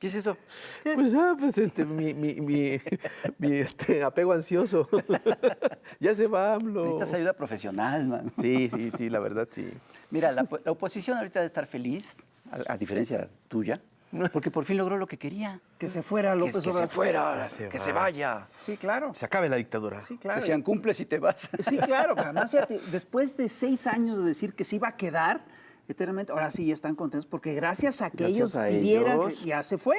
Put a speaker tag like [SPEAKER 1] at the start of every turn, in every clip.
[SPEAKER 1] ¿Qué es eso?
[SPEAKER 2] Pues mi apego ansioso. Ya se va, AMLO.
[SPEAKER 1] Necesitas ayuda profesional, man.
[SPEAKER 2] Sí, la verdad, sí.
[SPEAKER 1] Mira, la oposición ahorita debe estar feliz, a diferencia tuya, porque por fin logró lo que quería.
[SPEAKER 3] Que se fuera López
[SPEAKER 1] Que
[SPEAKER 3] Obrador.
[SPEAKER 1] se fuera, que se vaya.
[SPEAKER 3] Sí, claro.
[SPEAKER 2] Se acabe la dictadura.
[SPEAKER 3] Sí, claro.
[SPEAKER 1] Decían, cumples y te vas.
[SPEAKER 3] Sí, claro. Además, fíjate, después de 6 años de decir que se iba a quedar eternamente, ahora sí ya están contentos porque gracias a que ellos pidieran, que ya se fue.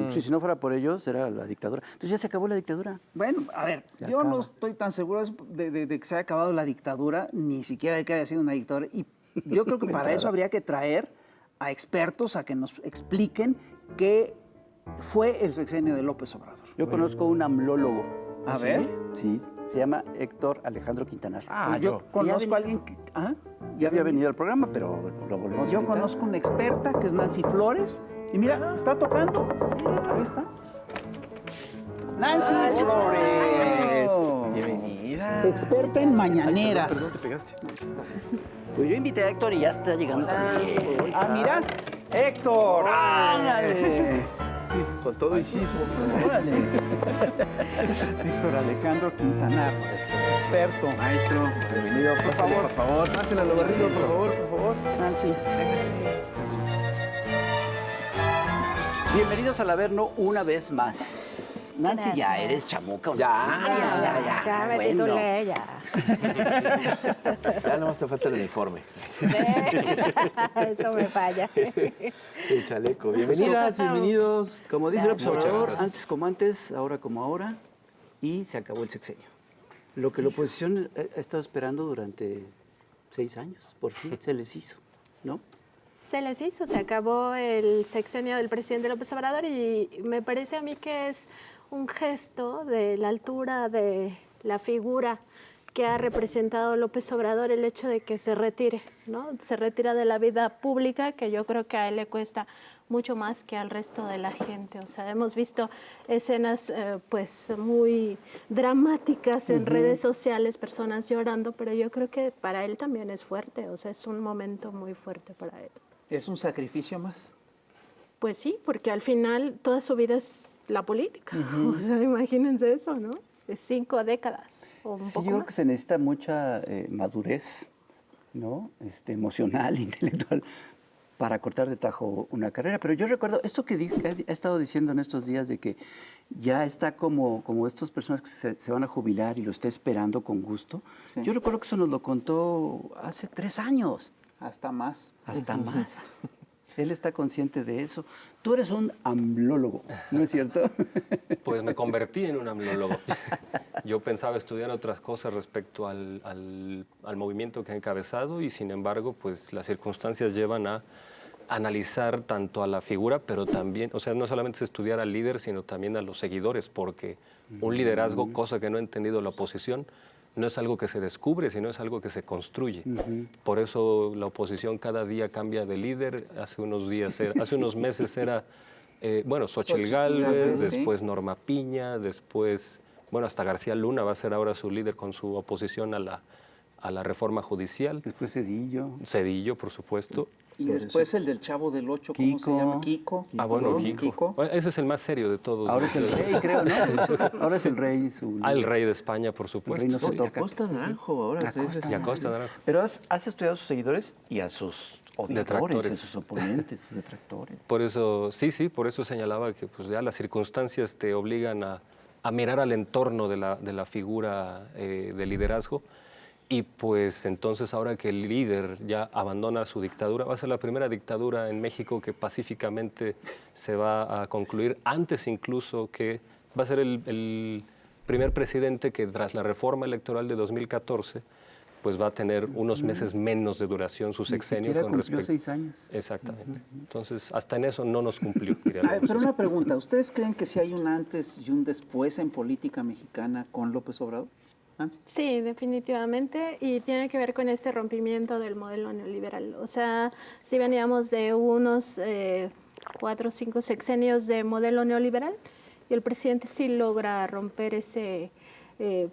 [SPEAKER 1] Si no fuera por ellos, era la dictadura. Entonces ya se acabó la dictadura.
[SPEAKER 3] Bueno, a ver, yo no estoy tan seguro de que se haya acabado la dictadura, ni siquiera de que haya sido una dictadura. Y yo creo que para eso habría que traer a expertos a que nos expliquen qué fue el sexenio de López Obrador.
[SPEAKER 1] Yo conozco un amlólogo.
[SPEAKER 3] A ver.
[SPEAKER 1] Sí, se llama Héctor Alejandro Quintanar.
[SPEAKER 3] Yo conozco a alguien que...
[SPEAKER 1] Ya había venido al programa, pero lo volvemos a
[SPEAKER 3] Yo
[SPEAKER 1] invitar.
[SPEAKER 3] conozco una experta que es Nancy Flores. Y mira, está tocando. Ahí está. Nancy Flores.
[SPEAKER 2] Bienvenida.
[SPEAKER 3] Experta en mañaneras.
[SPEAKER 2] Perdón, te pegaste.
[SPEAKER 1] Pues yo invité a Héctor y ya está llegando también.
[SPEAKER 3] Mira. Héctor.
[SPEAKER 1] ¡Ándale!
[SPEAKER 2] Con todo y sismo.
[SPEAKER 1] ¡Órale!
[SPEAKER 3] Héctor Alejandro Quintanar, experto.
[SPEAKER 2] Maestro, bienvenido.
[SPEAKER 3] Por favor.
[SPEAKER 2] Por favor. Pásenle a lo barrido, por favor.
[SPEAKER 3] Nancy.
[SPEAKER 1] Bienvenidos al Averno una vez más. Nancy, ya eres chamuca.
[SPEAKER 4] Ya me
[SPEAKER 1] Bueno.
[SPEAKER 4] titulé, ya.
[SPEAKER 2] Ya nomás te falta el uniforme.
[SPEAKER 4] Eso me falla.
[SPEAKER 2] El chaleco. Bienvenidas, bienvenidos.
[SPEAKER 1] Como dice López
[SPEAKER 2] Muchas
[SPEAKER 1] Obrador,
[SPEAKER 2] gracias.
[SPEAKER 1] antes como antes, ahora como ahora, y se acabó el sexenio. Lo que la oposición ha estado esperando durante 6 años, por fin se les hizo, ¿no?
[SPEAKER 4] Se les hizo, se acabó el sexenio del presidente López Obrador y me parece a mí que es un gesto de la altura de la figura que ha representado López Obrador el hecho de que se retire, ¿no? Se retira de la vida pública, que yo creo que a él le cuesta mucho más que al resto de la gente. O sea, hemos visto escenas pues muy dramáticas en redes sociales, personas llorando, pero yo creo que para él también es fuerte, o sea, es un momento muy fuerte para él.
[SPEAKER 3] ¿Es un sacrificio más?
[SPEAKER 4] Pues sí, porque al final toda su vida es la política. O sea, imagínense eso, ¿no? Es 5 décadas o un
[SPEAKER 1] Sí, yo
[SPEAKER 4] poco
[SPEAKER 1] creo
[SPEAKER 4] más.
[SPEAKER 1] que se necesita mucha madurez, ¿no? Emocional, intelectual, para cortar de tajo una carrera. Pero yo recuerdo esto que he estado diciendo en estos días de que ya está como estas personas que se van a jubilar y lo está esperando con gusto.
[SPEAKER 3] Sí.
[SPEAKER 1] Yo recuerdo que eso nos lo contó hace 3 años.
[SPEAKER 3] Hasta más.
[SPEAKER 1] Hasta más. Él está consciente de eso. Tú eres un amlólogo, ¿no es cierto?
[SPEAKER 5] Pues me convertí en un amlólogo. Yo pensaba estudiar otras cosas respecto al movimiento que he encabezado y sin embargo, pues las circunstancias llevan a analizar tanto a la figura, pero también, o sea, no solamente es estudiar al líder, sino también a los seguidores, porque un liderazgo, cosa que no ha entendido la oposición, no es algo que se descubre, sino es algo que se construye. Por eso la oposición cada día cambia de líder. Hace unos meses era, Xóchitl Gálvez,
[SPEAKER 3] sí.
[SPEAKER 5] después Norma Piña, después, hasta García Luna va a ser ahora su líder con su oposición a la reforma judicial.
[SPEAKER 1] Después Cedillo.
[SPEAKER 5] Cedillo, por supuesto.
[SPEAKER 3] Y después el del Chavo del Ocho, ¿cómo se llama? Kiko.
[SPEAKER 5] Kiko. Ese es el más serio de todos.
[SPEAKER 1] Ahora es el rey, creo, ¿no? Ahora es el rey.
[SPEAKER 5] El rey de España, por
[SPEAKER 1] El
[SPEAKER 5] supuesto.
[SPEAKER 1] rey no se
[SPEAKER 5] Sí.
[SPEAKER 1] toca.
[SPEAKER 2] Acosta Naranjo, ahora
[SPEAKER 5] Y Acosta Naranjo.
[SPEAKER 1] Pero has estudiado a sus seguidores y a sus odiadores,
[SPEAKER 5] Detractores.
[SPEAKER 1] a sus oponentes, sus detractores.
[SPEAKER 5] Por eso, por eso señalaba que pues, ya las circunstancias te obligan a mirar al entorno de la figura de liderazgo. Y pues entonces ahora que el líder ya abandona su dictadura, va a ser la primera dictadura en México que pacíficamente se va a concluir, antes incluso que va a ser el primer presidente que tras la reforma electoral de 2014, pues va a tener unos meses menos de duración su sexenio.
[SPEAKER 1] Ni siquiera cumplió 6 años.
[SPEAKER 5] Exactamente. Entonces, hasta en eso no nos cumplió. diría la
[SPEAKER 3] Pero
[SPEAKER 5] oposición.
[SPEAKER 3] una pregunta, ¿ustedes creen que sí hay un antes y un después en política mexicana con López Obrador? Nancy.
[SPEAKER 4] Sí, definitivamente, y tiene que ver con este rompimiento del modelo neoliberal. O sea, si veníamos de unos 4 o 5 sexenios de modelo neoliberal, y el presidente sí logra romper ese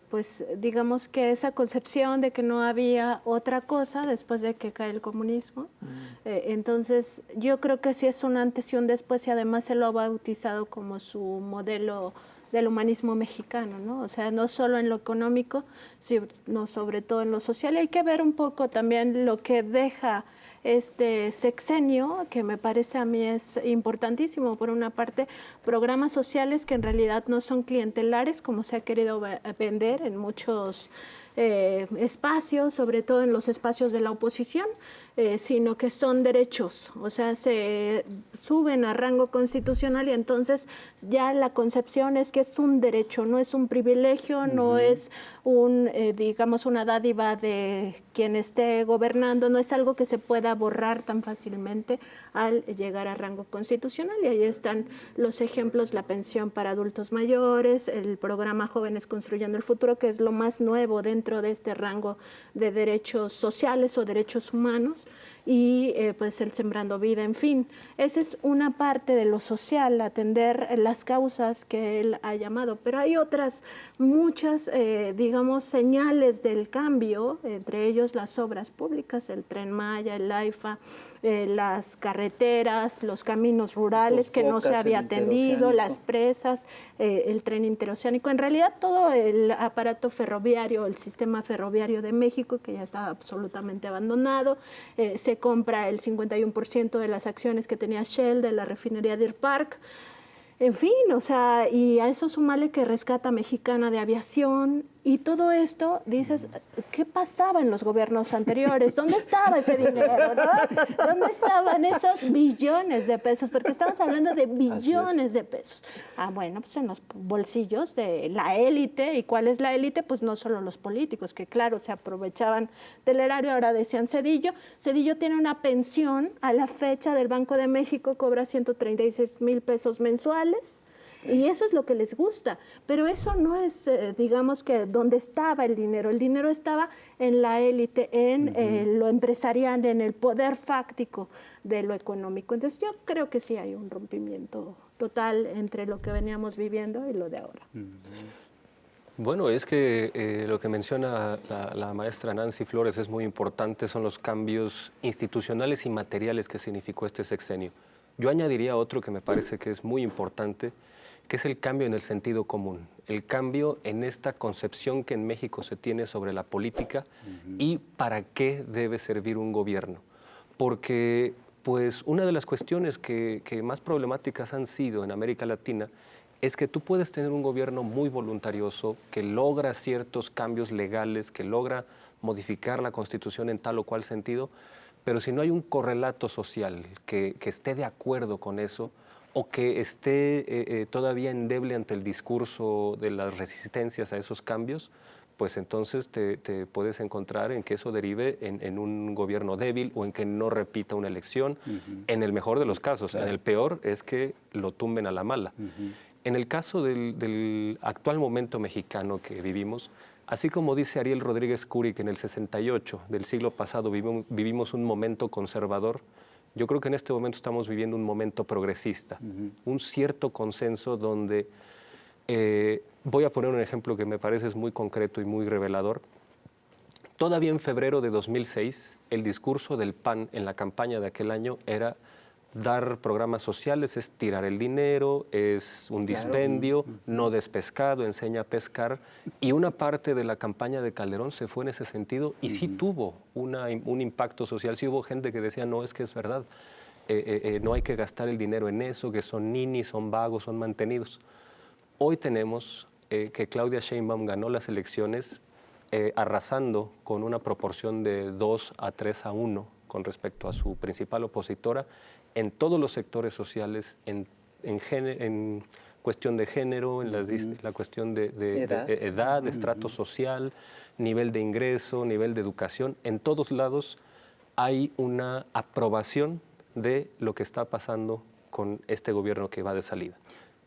[SPEAKER 4] pues digamos que esa concepción de que no había otra cosa después de que cae el comunismo. Entonces yo creo que sí es un antes y un después, y además se lo ha bautizado como su modelo del humanismo mexicano, ¿no? O sea, no solo en lo económico, sino sobre todo en lo social. Y hay que ver un poco también lo que deja este sexenio, que me parece a mí es importantísimo. Por una parte, programas sociales que en realidad no son clientelares, como se ha querido vender en muchos espacios, sobre todo en los espacios de la oposición, sino que son derechos, o sea, se suben a rango constitucional, y entonces ya la concepción es que es un derecho, no es un privilegio, no es digamos, una dádiva de quien esté gobernando, no es algo que se pueda borrar tan fácilmente al llegar a rango constitucional. Y ahí están los ejemplos: la pensión para adultos mayores, el programa Jóvenes Construyendo el Futuro, que es lo más nuevo dentro de este rango de derechos sociales o derechos humanos, y pues el Sembrando Vida. En fin, esa es una parte de lo social, atender las causas que él ha llamado, pero hay otras muchas, digamos, señales del cambio, entre ellos las obras públicas, el Tren Maya, el AIFA, las carreteras, los caminos rurales que no se había atendido, las presas, el tren interoceánico, en realidad todo el aparato ferroviario, el sistema ferroviario de México, que ya está absolutamente abandonado. Se compra el 51% de las acciones que tenía Shell de la refinería Deer Park. En fin, o sea, y a eso súmale que Rescata Mexicana de Aviación, y todo esto, dices, ¿qué pasaba en los gobiernos anteriores? ¿Dónde estaba ese dinero, no? ¿Dónde estaban esos billones de pesos? Porque estamos hablando de billones de pesos. Ah, bueno, pues en los bolsillos de la élite. ¿Y cuál es la élite? Pues no solo los políticos, que claro, se aprovechaban del erario. Ahora decían Zedillo. Zedillo tiene una pensión a la fecha del Banco de México, cobra 136,000 pesos mensuales. Y eso es lo que les gusta, pero eso no es, digamos, que donde estaba el dinero. El dinero estaba en la élite, en lo empresarial, en el poder fáctico de lo económico. Entonces yo creo que sí hay un rompimiento total entre lo que veníamos viviendo y lo de ahora.
[SPEAKER 5] Bueno, es que lo que menciona la maestra Nancy Flores es muy importante, son los cambios institucionales y materiales que significó este sexenio. Yo añadiría otro que me parece que es muy importante, que es el cambio en el sentido común, el cambio en esta concepción que en México se tiene sobre la política y para qué debe servir un gobierno. Porque pues, una de las cuestiones que más problemáticas han sido en América Latina es que tú puedes tener un gobierno muy voluntarioso, que logra ciertos cambios legales, que logra modificar la Constitución en tal o cual sentido, pero si no hay un correlato social que esté de acuerdo con eso, o que esté todavía endeble ante el discurso de las resistencias a esos cambios, pues entonces te puedes encontrar en que eso derive en un gobierno débil o en que no repita una elección, en el mejor de los casos. Claro. En el peor es que lo tumben a la mala. En el caso del actual momento mexicano que vivimos, así como dice Ariel Rodríguez Curi que en el 68 del siglo pasado vivimos un momento conservador, yo creo que en este momento estamos viviendo un momento progresista, un cierto consenso donde, voy a poner un ejemplo que me parece es muy concreto y muy revelador. Todavía en febrero de 2006, el discurso del PAN en la campaña de aquel año era dar programas sociales, es tirar el dinero, es un dispendio, no des pescado, enseña a pescar. Y una parte de la campaña de Calderón se fue en ese sentido y sí tuvo un impacto social. Sí hubo gente que decía, no, es que es verdad, no hay que gastar el dinero en eso, que son ninis, son vagos, son mantenidos. Hoy tenemos que Claudia Sheinbaum ganó las elecciones arrasando con una proporción de 2-3-1 con respecto a su principal opositora, en todos los sectores sociales, en cuestión de género, en la cuestión de edad, de estrato social, nivel de ingreso, nivel de educación. En todos lados hay una aprobación de lo que está pasando con este gobierno que va de salida.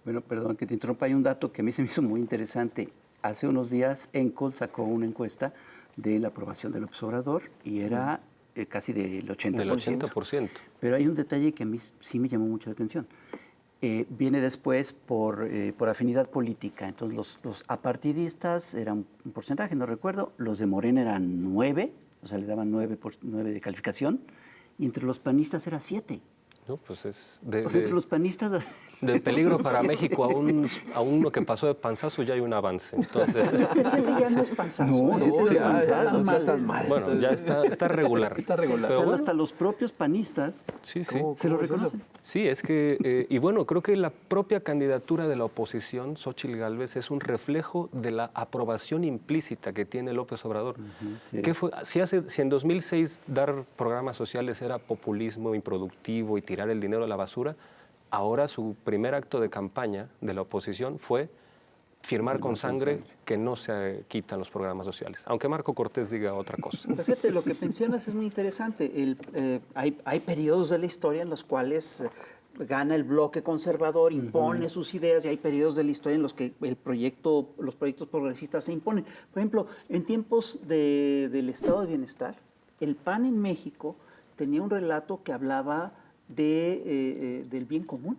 [SPEAKER 1] Bueno, perdón que te interrumpa, hay un dato que a mí se me hizo muy interesante. Hace unos días ENCOL sacó una encuesta de la aprobación del López Obrador y era casi del 80%.
[SPEAKER 5] Del 80%.
[SPEAKER 1] Pero hay un detalle que a mí sí me llamó mucho la atención. viene después por afinidad política. Entonces los apartidistas eran un porcentaje, no recuerdo, los de Morena eran 9, o sea, le daban 9 de calificación, y entre los panistas era 7.
[SPEAKER 5] No, pues es
[SPEAKER 1] O sea, entre los panistas...
[SPEAKER 5] de peligro para México a uno que pasó de panzazo ya hay un avance. Entonces,
[SPEAKER 3] Es que 7 ya no es panzazo.
[SPEAKER 1] No,
[SPEAKER 3] ¿eh?
[SPEAKER 1] 7 no es
[SPEAKER 3] Ya
[SPEAKER 1] panzazo,
[SPEAKER 3] está
[SPEAKER 2] tan mal.
[SPEAKER 5] bueno, ya está regular.
[SPEAKER 2] Está regular.
[SPEAKER 1] O sea,
[SPEAKER 5] Pero
[SPEAKER 1] hasta los propios panistas
[SPEAKER 5] sí, sí.
[SPEAKER 2] ¿Cómo?
[SPEAKER 1] se lo
[SPEAKER 2] es eso?
[SPEAKER 1] reconocen.
[SPEAKER 5] Sí, es que, y bueno, creo que la propia candidatura de la oposición, Xóchitl Gálvez, es un reflejo de la aprobación implícita que tiene López Obrador.
[SPEAKER 1] sí.
[SPEAKER 5] ¿Qué fue? Si en 2006 dar programas sociales era populismo improductivo y tirar el dinero a la basura, ahora su primer acto de campaña de la oposición fue firmar con sangre que no se quitan los programas sociales, aunque Marco Cortés diga otra cosa.
[SPEAKER 3] Pero fíjate, lo que mencionas es muy interesante. Hay periodos de la historia en los cuales gana el bloque conservador, impone sus ideas, y hay periodos de la historia en los que los proyectos progresistas se imponen. Por ejemplo, en tiempos del estado de bienestar, el PAN en México tenía un relato que hablaba del bien común,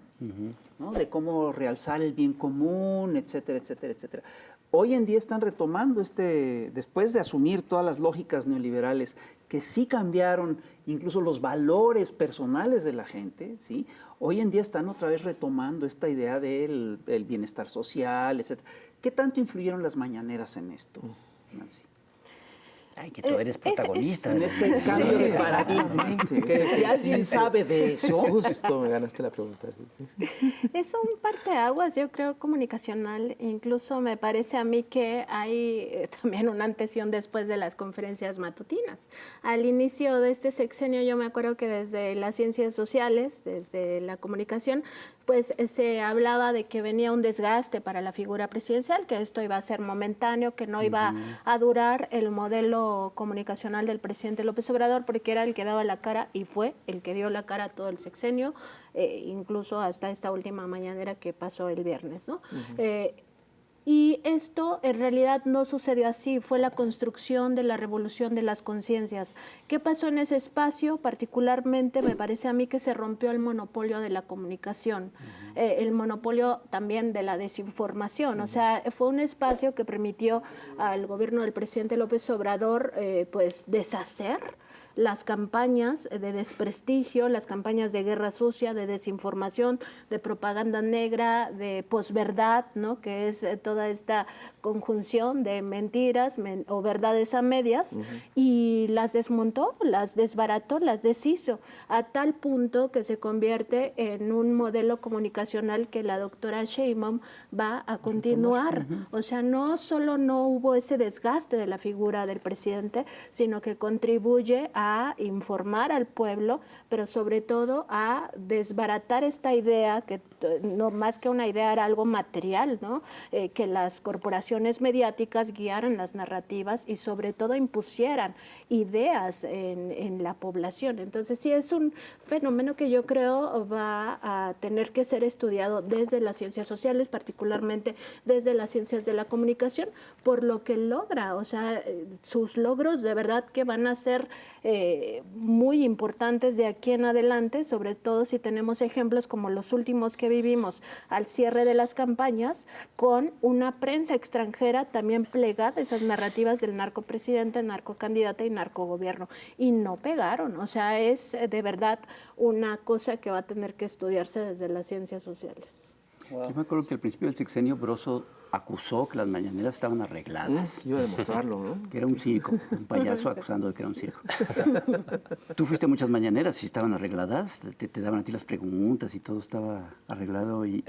[SPEAKER 3] ¿no? De cómo realzar el bien común, etcétera, etcétera, etcétera. Hoy en día están retomando después de asumir todas las lógicas neoliberales que sí cambiaron incluso los valores personales de la gente, ¿sí? Hoy en día están otra vez retomando esta idea del bienestar social, etcétera. ¿Qué tanto influyeron las mañaneras en esto, Nancy?
[SPEAKER 1] Ay, que tú eres protagonista.
[SPEAKER 3] En este cambio de paradigma, que si alguien sabe de eso...
[SPEAKER 2] Justo me ganaste la pregunta.
[SPEAKER 4] Es un parteaguas, yo creo, comunicacional. Incluso me parece a mí que hay también una antes y un después de las conferencias matutinas. Al inicio de este sexenio, yo me acuerdo que desde las ciencias sociales, desde la comunicación, pues se hablaba de que venía un desgaste para la figura presidencial, que esto iba a ser momentáneo, que no iba a durar el modelo comunicacional del presidente López Obrador, porque era el que daba la cara y fue el que dio la cara todo el sexenio, incluso hasta esta última mañanera que pasó el viernes, ¿no? Y esto en realidad no sucedió así, fue la construcción de la revolución de las conciencias. ¿Qué pasó en ese espacio? Particularmente me parece a mí que se rompió el monopolio de la comunicación, el monopolio también de la desinformación. O sea, fue un espacio que permitió al gobierno del presidente López Obrador pues deshacer las campañas de desprestigio, las campañas de guerra sucia, de desinformación, de propaganda negra, de posverdad, ¿no? Que es toda esta conjunción de mentiras o verdades a medias, y las desmontó, las desbarató, las deshizo, a tal punto que se convierte en un modelo comunicacional que la doctora Sheinbaum va a continuar. O sea, no solo no hubo ese desgaste de la figura del presidente, sino que contribuye a informar al pueblo, pero sobre todo a desbaratar esta idea, que no más que una idea era algo material, ¿no? Que las corporaciones mediáticas guiaran las narrativas y sobre todo impusieran ideas en la población. Entonces sí es un fenómeno que yo creo va a tener que ser estudiado desde las ciencias sociales, particularmente desde las ciencias de la comunicación, por lo que logra, o sea, sus logros de verdad que van a ser muy importantes de aquí en adelante, sobre todo si tenemos ejemplos como los últimos que vivimos al cierre de las campañas, con una prensa extranjera también plegada a esas narrativas del narcopresidente, narcocandidata y narcogobierno, y no pegaron. O sea, es de verdad una cosa que va a tener que estudiarse desde las ciencias sociales.
[SPEAKER 1] Yo me acuerdo que al principio del sexenio Broso acusó que las mañaneras estaban arregladas.
[SPEAKER 2] Iba a demostrarlo, ¿no?
[SPEAKER 1] Que era un circo, un payaso acusando de que era un circo. Tú fuiste a muchas mañaneras y estaban arregladas, te daban a ti las preguntas y todo estaba arreglado y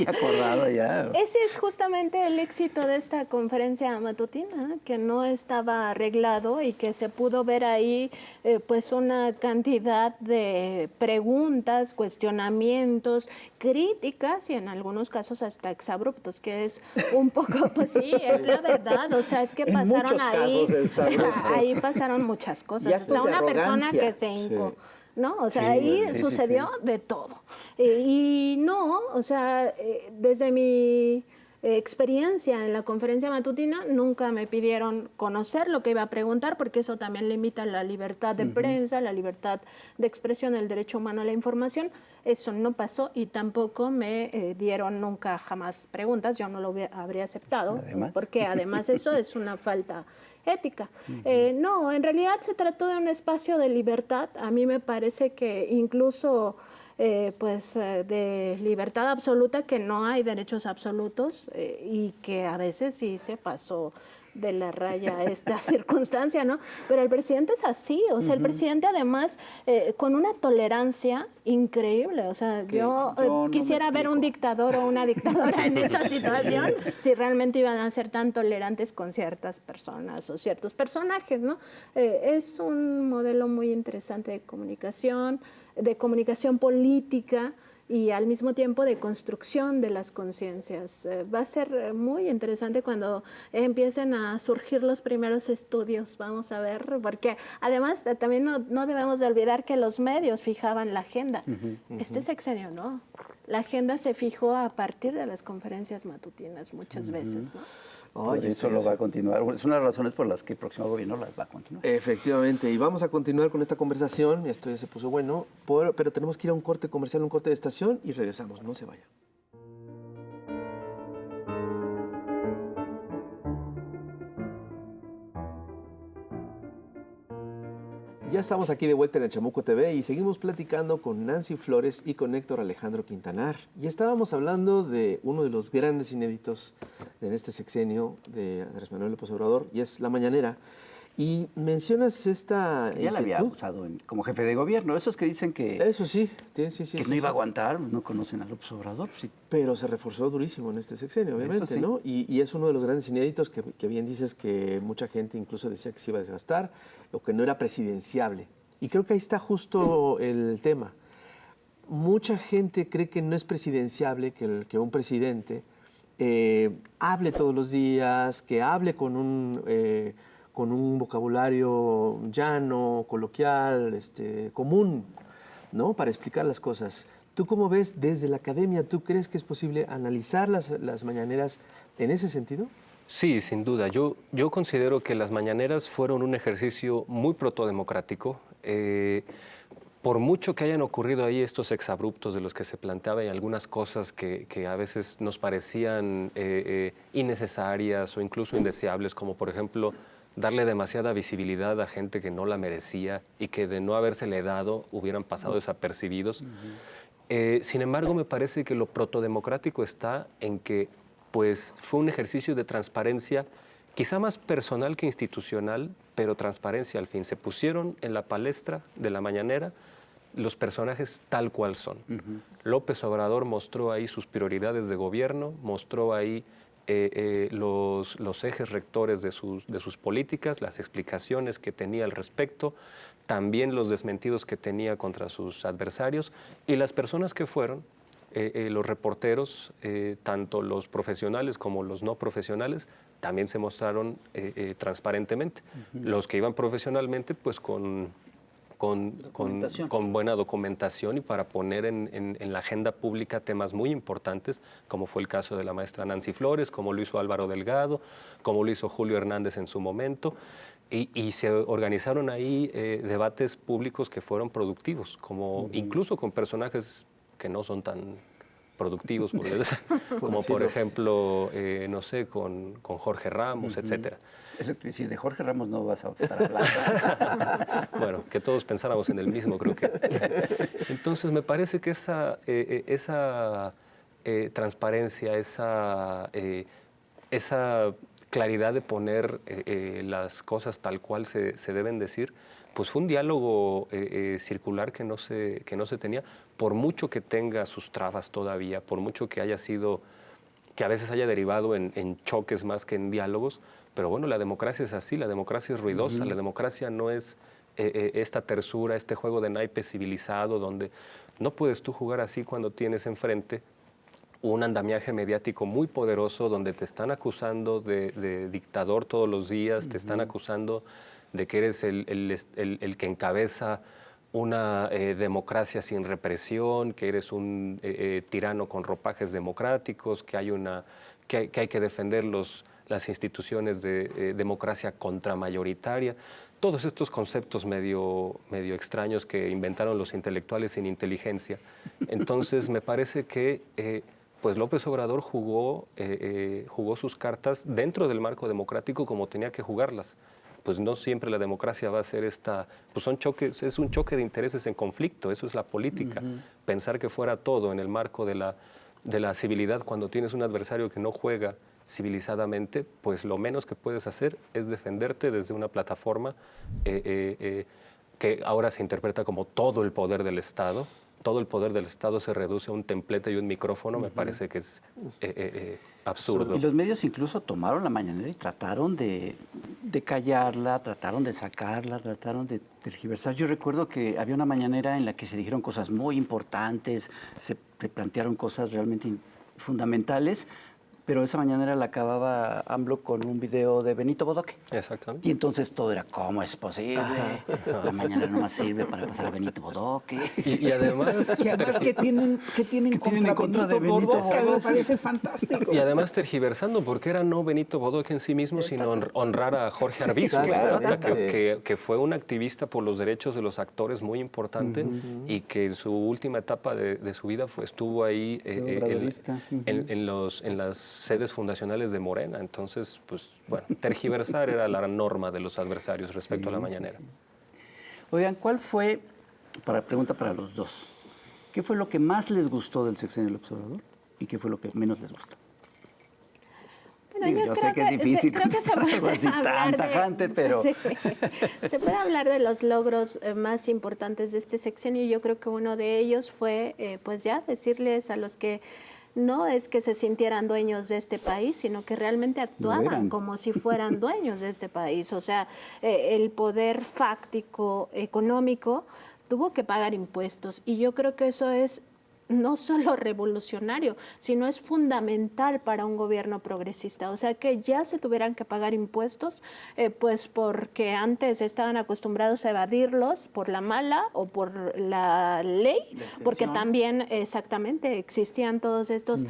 [SPEAKER 1] acordado ya.
[SPEAKER 4] Ese es justamente el éxito de esta conferencia matutina, que no estaba arreglado y que se pudo ver ahí pues una cantidad de preguntas, cuestionamientos, críticas y en algunos casos hasta exabruptos, que es un poco, pues sí, es la verdad, o sea, es que pasaron ahí pasaron muchas cosas, hasta una persona que se hincó. ¿No? O sea, ahí sucedió de todo. Y no, o sea, desde mi experiencia en la conferencia matutina, nunca me pidieron conocer lo que iba a preguntar, porque eso también limita la libertad de prensa, la libertad de expresión, el derecho humano a la información. Eso no pasó y tampoco me dieron nunca jamás preguntas, yo no lo habría aceptado, porque además eso es una falta ética. No, en realidad se trató de un espacio de libertad. A mí me parece que incluso de libertad absoluta, que no hay derechos absolutos y que a veces sí se pasó de la raya esta circunstancia, ¿no? Pero el presidente es así, o sea, el presidente además con una tolerancia increíble, o sea, yo no quisiera ver un dictador o una dictadora en esa situación, si realmente iban a ser tan tolerantes con ciertas personas o ciertos personajes, ¿no? Es un modelo muy interesante de comunicación política, y al mismo tiempo de construcción de las conciencias. Va a ser muy interesante cuando empiecen a surgir los primeros estudios, vamos a ver, porque además también no debemos de olvidar que los medios fijaban la agenda. Este sexenio no. La agenda se fijó a partir de las conferencias matutinas muchas veces, ¿no?
[SPEAKER 1] Por eso lo va a continuar. Es una de las razones por las que el próximo gobierno las va a continuar.
[SPEAKER 2] Efectivamente, y vamos a continuar con esta conversación. Esto ya se puso bueno, pero tenemos que ir a un corte comercial, un corte de estación y regresamos. No se vaya. Ya estamos aquí de vuelta en el Chamuco TV y seguimos platicando con Nancy Flores y con Héctor Alejandro Quintanar. Y estábamos hablando de uno de los grandes inéditos en este sexenio de Andrés Manuel López Obrador, y es la mañanera. Y mencionas esta...
[SPEAKER 1] Ya la había usado como jefe de gobierno. Esos que dicen que...
[SPEAKER 2] Eso sí, que no
[SPEAKER 1] iba a aguantar, no conocen a López Obrador. Sí.
[SPEAKER 2] Pero se reforzó durísimo en este sexenio, obviamente, sí, ¿no? Y es uno de los grandes inéditos que bien dices que mucha gente incluso decía que se iba a desgastar o que no era presidenciable. Y creo que ahí está justo el tema. Mucha gente cree que no es presidenciable que un presidente hable todos los días, que hable con un vocabulario llano, coloquial, común, ¿no? Para explicar las cosas. ¿Tú cómo ves desde la academia? ¿Tú crees que es posible analizar las mañaneras en ese sentido?
[SPEAKER 5] Sí, sin duda. Yo considero que las mañaneras fueron un ejercicio muy protodemocrático. Por mucho que hayan ocurrido ahí estos exabruptos de los que se planteaba y algunas cosas que a veces nos parecían innecesarias o incluso indeseables, como por ejemplo darle demasiada visibilidad a gente que no la merecía y que de no habérsele dado hubieran pasado desapercibidos. Sin embargo, me parece que lo protodemocrático está en que pues, fue un ejercicio de transparencia, quizá más personal que institucional, pero transparencia al fin. Se pusieron en la palestra de la mañanera los personajes tal cual son. López Obrador mostró ahí sus prioridades de gobierno, mostró ahí los ejes rectores de sus políticas, las explicaciones que tenía al respecto, también los desmentidos que tenía contra sus adversarios, y las personas que fueron, los reporteros, tanto los profesionales como los no profesionales, también se mostraron transparentemente. Los que iban profesionalmente, pues con buena documentación y para poner en la agenda pública temas muy importantes, como fue el caso de la maestra Nancy Flores, como lo hizo Álvaro Delgado, como lo hizo Julio Hernández en su momento, y se organizaron ahí debates públicos que fueron productivos, como incluso con personajes que no son tan productivos, como por ejemplo, no sé, con Jorge Ramos, etcétera.
[SPEAKER 1] Eso quiere decir, de Jorge Ramos no vas a estar hablando.
[SPEAKER 5] Bueno, que todos pensáramos en el mismo, creo que. Entonces, me parece que esa transparencia, esa claridad de poner las cosas tal cual se deben decir, pues fue un diálogo circular que no se tenía, por mucho que tenga sus trabas todavía, por mucho que haya sido, que a veces haya derivado en choques más que en diálogos, pero bueno, la democracia es así, la democracia es ruidosa, la democracia no es esta tersura, este juego de naipes civilizado, donde no puedes tú jugar así cuando tienes enfrente un andamiaje mediático muy poderoso, donde te están acusando de dictador todos los días, te están acusando de que eres el que encabeza una democracia sin represión, que eres un tirano con ropajes democráticos, que que hay que defender las instituciones de democracia contramayoritaria. Todos estos conceptos medio extraños que inventaron los intelectuales sin inteligencia. Entonces, me parece que pues López Obrador jugó sus cartas dentro del marco democrático como tenía que jugarlas. Pues no siempre la democracia va a ser pues es un choque de intereses en conflicto, eso es la política. Pensar que fuera todo en el marco de la civilidad cuando tienes un adversario que no juega civilizadamente, pues lo menos que puedes hacer es defenderte desde una plataforma que ahora se interpreta como todo el poder del Estado. Todo el poder del Estado se reduce a un templete y un micrófono, me parece que es absurdo.
[SPEAKER 1] Y los medios incluso tomaron la mañanera y trataron de callarla, trataron de sacarla, trataron de tergiversar. Yo recuerdo que había una mañanera en la que se dijeron cosas muy importantes, se plantearon cosas realmente fundamentales, pero esa mañanera la acababa AMLO con un video de Benito Bodoque.
[SPEAKER 5] Exactamente.
[SPEAKER 1] Y entonces todo era, ¿cómo es posible? La mañanera nomás sirve para pasar a Benito Bodoque.
[SPEAKER 5] Y además...
[SPEAKER 3] ¿qué tienen en contra de Benito Bodoque? Me parece fantástico.
[SPEAKER 5] Y además tergiversando, porque era no Benito Bodoque en sí mismo, sino honrar a Jorge Arbizu, que fue un activista por los derechos de los actores muy importante y que en su última etapa de su vida estuvo ahí en las sedes fundacionales de Morena. Entonces, pues, bueno, tergiversar era la norma de los adversarios respecto a la mañanera.
[SPEAKER 1] Oigan, ¿cuál fue, pregunta para los dos, qué fue lo que más les gustó del sexenio del Observador y qué fue lo que menos les gustó?
[SPEAKER 4] Bueno,
[SPEAKER 1] yo sé que es difícil contestar algo así tan tajante, pero...
[SPEAKER 4] Sí, se puede hablar de los logros más importantes de este sexenio. Yo creo que uno de ellos fue, pues ya, decirles a los que no es que se sintieran dueños de este país, sino que realmente actuaban como si fueran dueños de este país. O sea, el poder fáctico económico tuvo que pagar impuestos y yo creo que eso es no solo revolucionario, sino es fundamental para un gobierno progresista. O sea, que ya se tuvieran que pagar impuestos, pues porque antes estaban acostumbrados a evadirlos por la mala o por la ley, porque también exactamente existían todos estos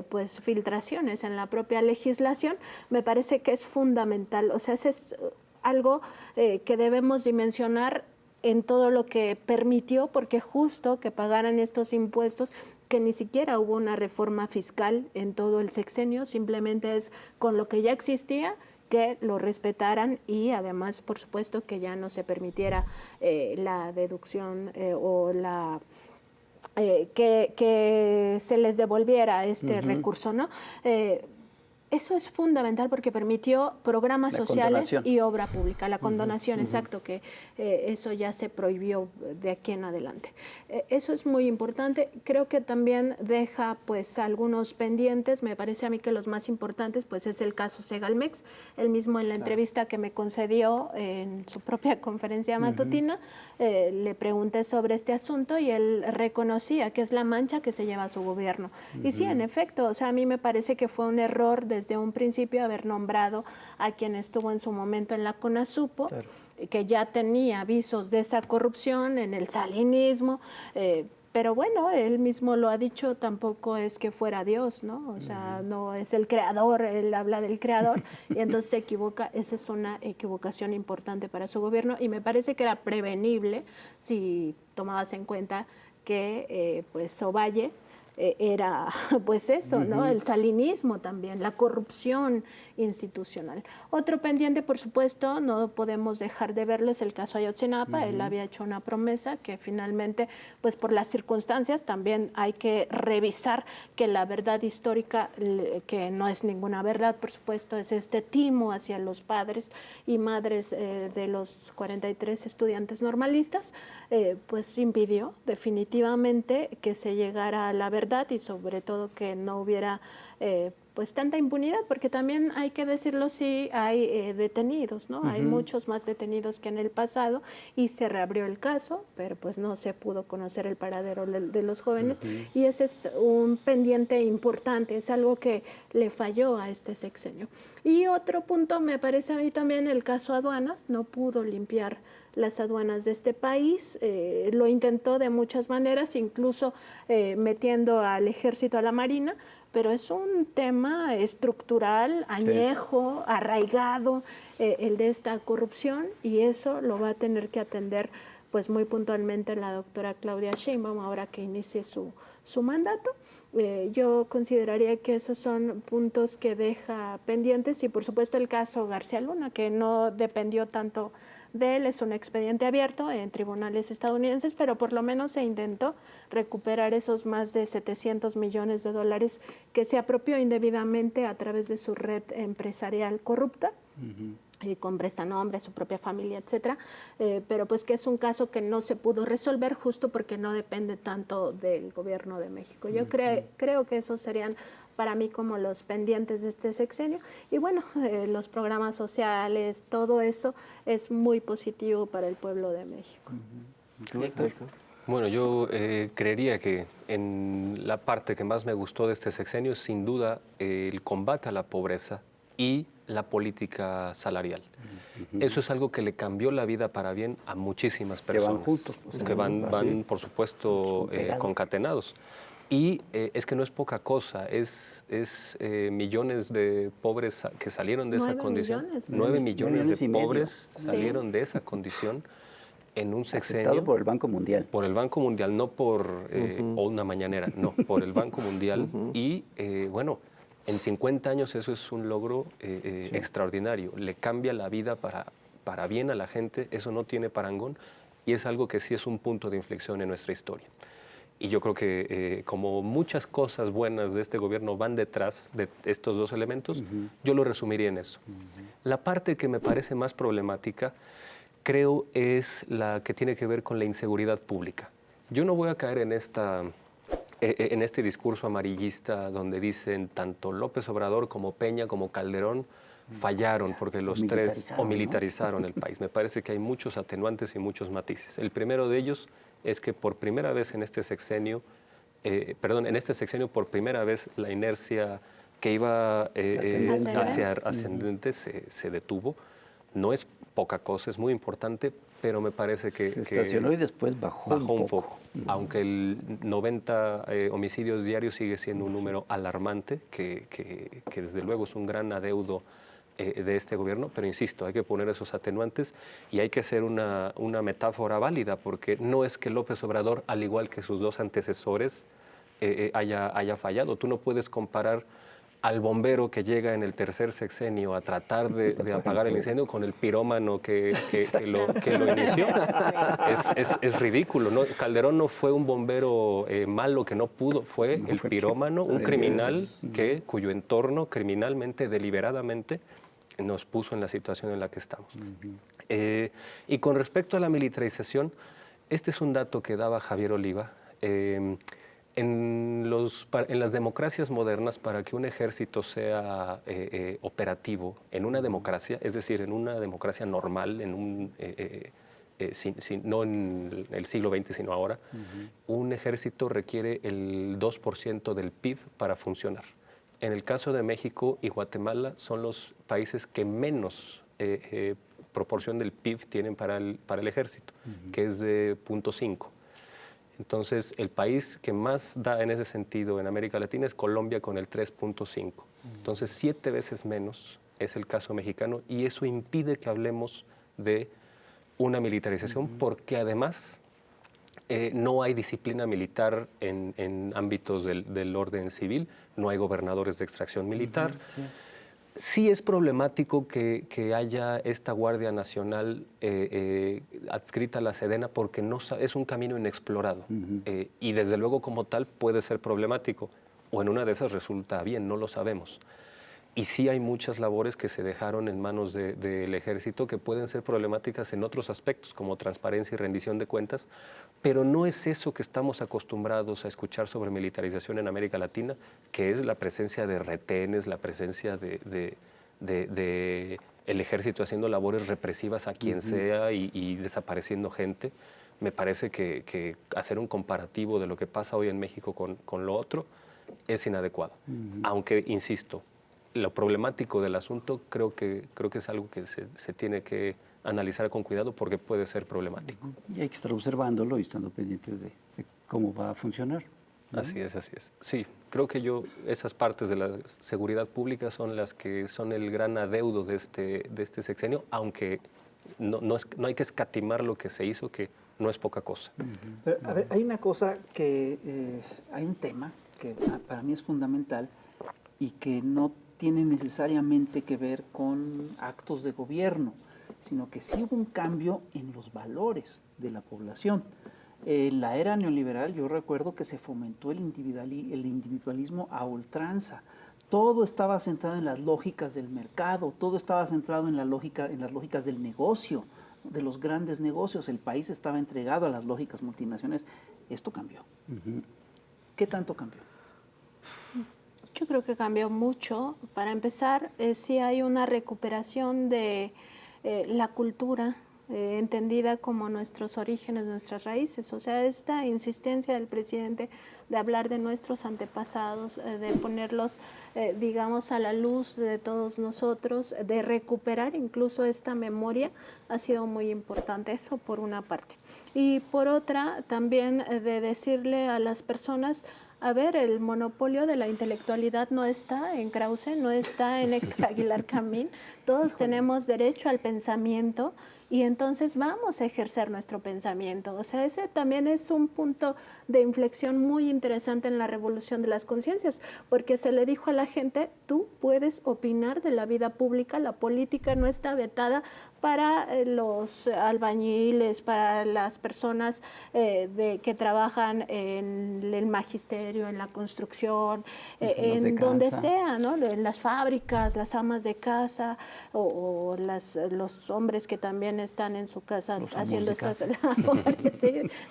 [SPEAKER 4] pues filtraciones en la propia legislación. Me parece que es fundamental. O sea, ese es algo que debemos dimensionar en todo lo que permitió, porque justo que pagaran estos impuestos, que ni siquiera hubo una reforma fiscal en todo el sexenio, simplemente es con lo que ya existía, que lo respetaran y además, por supuesto, que ya no se permitiera la deducción o la... que se les devolviera este recurso, ¿no? Eso es fundamental porque permitió programas sociales y obra pública, la condonación, exacto, que eso ya se prohibió de aquí en adelante. Eso es muy importante. Creo que también deja pues algunos pendientes. Me parece a mí que los más importantes pues es el caso Segalmex. Él mismo en la entrevista que me concedió en su propia conferencia matutina, le pregunté sobre este asunto y él reconocía que es la mancha que se lleva a su gobierno. Y sí, en efecto, o sea, a mí me parece que fue un error desde un principio haber nombrado a quien estuvo en su momento en la CONASUPO, que ya tenía avisos de esa corrupción en el salinismo, pero bueno, él mismo lo ha dicho, tampoco es que fuera Dios, ¿no? O sea, no es el creador, él habla del creador y entonces se equivoca. Esa es una equivocación importante para su gobierno y me parece que era prevenible si tomabas en cuenta que pues Ovalle era pues eso, ¿no? El salinismo también, la corrupción institucional. Otro pendiente, por supuesto, no podemos dejar de verlo, es el caso Ayotzinapa. Él había hecho una promesa que finalmente, pues por las circunstancias, también hay que revisar que la verdad histórica, que no es ninguna verdad, por supuesto, es este timo hacia los padres y madres de los 43 estudiantes normalistas, pues impidió definitivamente que se llegara a la verdad y sobre todo que no hubiera pues tanta impunidad, porque también hay que decirlo, sí hay detenidos, ¿no? Hay muchos más detenidos que en el pasado y se reabrió el caso, pero pues no se pudo conocer el paradero de los jóvenes y ese es un pendiente importante, es algo que le falló a este sexenio. Y otro punto me parece a mí también el caso aduanas, no pudo limpiar las aduanas de este país. Lo intentó de muchas maneras, incluso metiendo al ejército, a la marina, pero es un tema estructural, añejo, arraigado, el de esta corrupción, y eso lo va a tener que atender pues muy puntualmente la doctora Claudia Sheinbaum ahora que inicie su mandato. Yo consideraría que esos son puntos que deja pendientes, y por supuesto el caso García Luna, que no dependió tanto de él, es un expediente abierto en tribunales estadounidenses, pero por lo menos se intentó recuperar esos más de 700 millones de dólares que se apropió indebidamente a través de su red empresarial corrupta. Con prestanombres, su propia familia, etcétera, pero pues que es un caso que no se pudo resolver justo porque no depende tanto del gobierno de México. Yo creo que esos serían para mí como los pendientes de este sexenio, y bueno, los programas sociales, todo eso es muy positivo para el pueblo de México.
[SPEAKER 5] Bueno, yo creería que en la parte que más me gustó de este sexenio es sin duda el combate a la pobreza y la política salarial. Eso es algo que le cambió la vida para bien a muchísimas personas.
[SPEAKER 1] Que van juntos.
[SPEAKER 5] Que van por supuesto, concatenados. Y es que no es poca cosa, es millones de pobres que salieron de esa condición. 9 millones de pobres salieron de esa condición en un sexenio.
[SPEAKER 1] Aceptado por el Banco Mundial.
[SPEAKER 5] Por el Banco Mundial, no por o una mañanera, no, por el Banco Mundial. Y bueno, en 50 años eso es un logro extraordinario. Le cambia la vida para bien a la gente, eso no tiene parangón, y es algo que sí es un punto de inflexión en nuestra historia. Y yo creo que como muchas cosas buenas de este gobierno van detrás de estos dos elementos, yo lo resumiría en eso. La parte que me parece más problemática, creo, es la que tiene que ver con la inseguridad pública. Yo no voy a caer en este discurso amarillista donde dicen tanto López Obrador como Peña como Calderón fallaron porque los tres militarizaron el país. Me parece que hay muchos atenuantes y muchos matices. El primero de ellos es que por primera vez en este sexenio, por primera vez la inercia que iba hacia ascendente se detuvo. No es poca cosa, es muy importante, pero me parece que
[SPEAKER 1] se estacionó y después bajó un poco.
[SPEAKER 5] Aunque el 90 homicidios diarios sigue siendo un número alarmante, que desde luego es un gran adeudo de este gobierno, pero insisto, hay que poner esos atenuantes y hay que hacer una metáfora válida, porque no es que López Obrador, al igual que sus dos antecesores, haya fallado. Tú no puedes comparar al bombero que llega en el tercer sexenio a tratar de apagar el incendio con el pirómano que lo inició. Es ridículo, ¿no? Calderón no fue un bombero malo que no pudo, fue el pirómano, un criminal cuyo entorno criminalmente, deliberadamente, nos puso en la situación en la que estamos. Y con respecto a la militarización, este es un dato que daba Javier Oliva. En las democracias modernas, para que un ejército sea operativo en una democracia, es decir, en una democracia normal, no en el siglo XX, sino ahora, un ejército requiere el 2% del PIB para funcionar. En el caso de México y Guatemala son los países que menos proporción del PIB tienen para el ejército, que es de 0.5. Entonces, el país que más da en ese sentido en América Latina es Colombia con el 3.5. Entonces, 7 veces menos es el caso mexicano, y eso impide que hablemos de una militarización, porque además no hay disciplina militar en ámbitos del orden civil, no hay gobernadores de extracción militar. Sí es problemático que haya esta Guardia Nacional adscrita a la Sedena, porque es un camino inexplorado y desde luego como tal puede ser problemático, o en una de esas resulta bien, no lo sabemos. Y sí hay muchas labores que se dejaron en manos del ejército que pueden ser problemáticas en otros aspectos, como transparencia y rendición de cuentas, pero no es eso que estamos acostumbrados a escuchar sobre militarización en América Latina, que es la presencia de retenes, la presencia de el ejército haciendo labores represivas a quien sea y desapareciendo gente. Me parece que hacer un comparativo de lo que pasa hoy en México con lo otro es inadecuado. Aunque, insisto, lo problemático del asunto creo que es algo que se tiene que analizar con cuidado porque puede ser problemático.
[SPEAKER 1] Y hay que estar observándolo y estando pendientes de cómo va a funcionar.
[SPEAKER 5] Así es, así es. Sí, creo que esas partes de la seguridad pública son las que son el gran adeudo de este sexenio, aunque no hay que escatimar lo que se hizo, que no es poca cosa.
[SPEAKER 3] Pero, a ver, hay una cosa hay un tema que para mí es fundamental y que no tiene necesariamente que ver con actos de gobierno, sino que sí hubo un cambio en los valores de la población. En la era neoliberal yo recuerdo que se fomentó el individualismo a ultranza. Todo estaba centrado en las lógicas del mercado, todo estaba centrado en las lógicas del negocio, de los grandes negocios. El país estaba entregado a las lógicas multinacionales. Esto cambió. ¿Qué tanto cambió?
[SPEAKER 4] Yo creo que cambió mucho. Para empezar, sí hay una recuperación de la cultura, entendida como nuestros orígenes, nuestras raíces. O sea, esta insistencia del presidente de hablar de nuestros antepasados, de ponerlos, digamos, a la luz de todos nosotros, de recuperar incluso esta memoria, ha sido muy importante. Eso por una parte. Y por otra, también de decirle a las personas, a ver, el monopolio de la intelectualidad no está en Krause, no está en Héctor Aguilar Camín. Todos tenemos derecho al pensamiento y entonces vamos a ejercer nuestro pensamiento. O sea, ese también es un punto de inflexión muy interesante en la revolución de las conciencias, porque se le dijo a la gente, tú puedes opinar de la vida pública, la política no está vetada para los albañiles, para las personas que trabajan en el magisterio, en la construcción, en donde sea, ¿no? En las fábricas, las amas de casa o los hombres que también están en su casa haciendo estas labores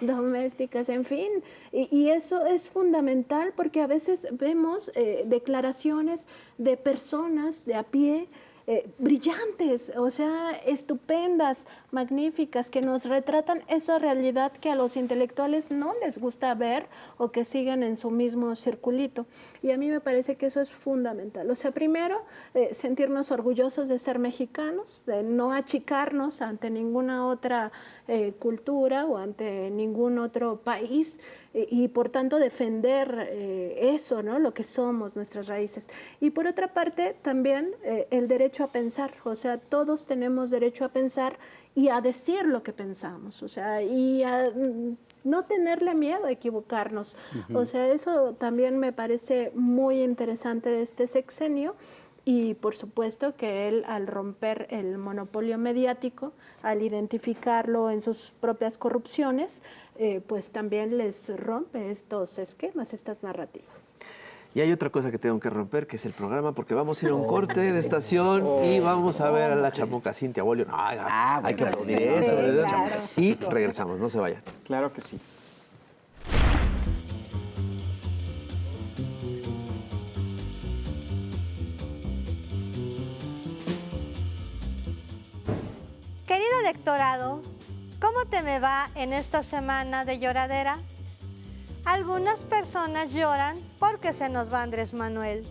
[SPEAKER 4] domésticas, en fin. Y eso es fundamental porque a veces vemos declaraciones de personas de a pie, brillantes, o sea, estupendas, magníficas, que nos retratan esa realidad que a los intelectuales no les gusta ver o que siguen en su mismo circulito. Y a mí me parece que eso es fundamental. O sea, primero, sentirnos orgullosos de ser mexicanos, de no achicarnos ante ninguna otra cultura o ante ningún otro país, y por tanto defender eso, ¿no? Lo que somos, nuestras raíces. Y por otra parte, también el derecho a pensar, o sea, todos tenemos derecho a pensar y a decir lo que pensamos, o sea, y a no tenerle miedo a equivocarnos. O sea, eso también me parece muy interesante de este sexenio. Y por supuesto que él, al romper el monopolio mediático, al identificarlo en sus propias corrupciones, pues también les rompe estos esquemas, estas narrativas.
[SPEAKER 2] Y hay otra cosa que tengo que romper, que es el programa, porque vamos a ir a un corte de estación y vamos a ver a la chamuca Cintia Bolio. No, hay que aplaudir eso,
[SPEAKER 4] sí,
[SPEAKER 2] ¿verdad?
[SPEAKER 4] claro.
[SPEAKER 2] Y regresamos, no se vayan.
[SPEAKER 3] Claro que sí.
[SPEAKER 6] Querido electorado, ¿cómo te me va en esta semana de lloradera? Algunas personas lloran porque se nos va Andrés Manuel,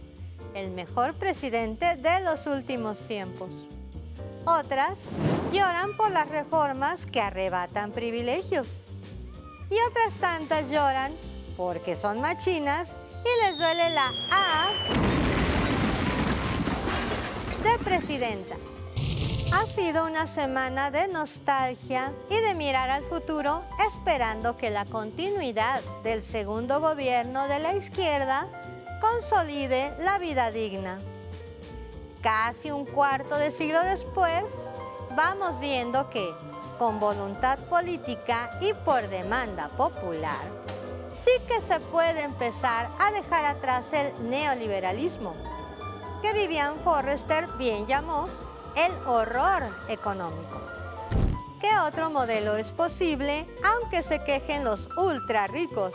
[SPEAKER 6] el mejor presidente de los últimos tiempos. Otras lloran por las reformas que arrebatan privilegios. Y otras tantas lloran porque son machinas y les duele la A de presidenta. Ha sido una semana de nostalgia y de mirar al futuro, esperando que la continuidad del segundo gobierno de la izquierda consolide la vida digna. Casi un cuarto de siglo después, vamos viendo que, con voluntad política y por demanda popular, sí que se puede empezar a dejar atrás el neoliberalismo, que Vivian Forrester bien llamó el horror económico. ¿Qué otro modelo es posible, aunque se quejen los ultra ricos,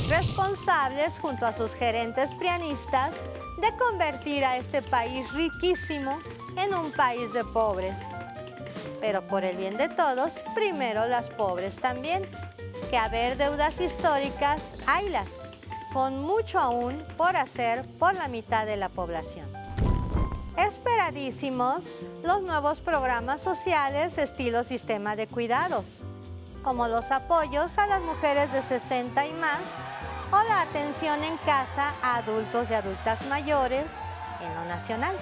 [SPEAKER 6] responsables junto a sus gerentes prianistas de convertir a este país riquísimo en un país de pobres? Pero por el bien de todos, primero las pobres también. Que haber deudas históricas, haylas, con mucho aún por hacer por la mitad de la población. esperadísimos los nuevos programas sociales estilo sistema de cuidados, como los apoyos a las mujeres de 60 y más o la atención en casa a adultos y adultas mayores en lo nacional.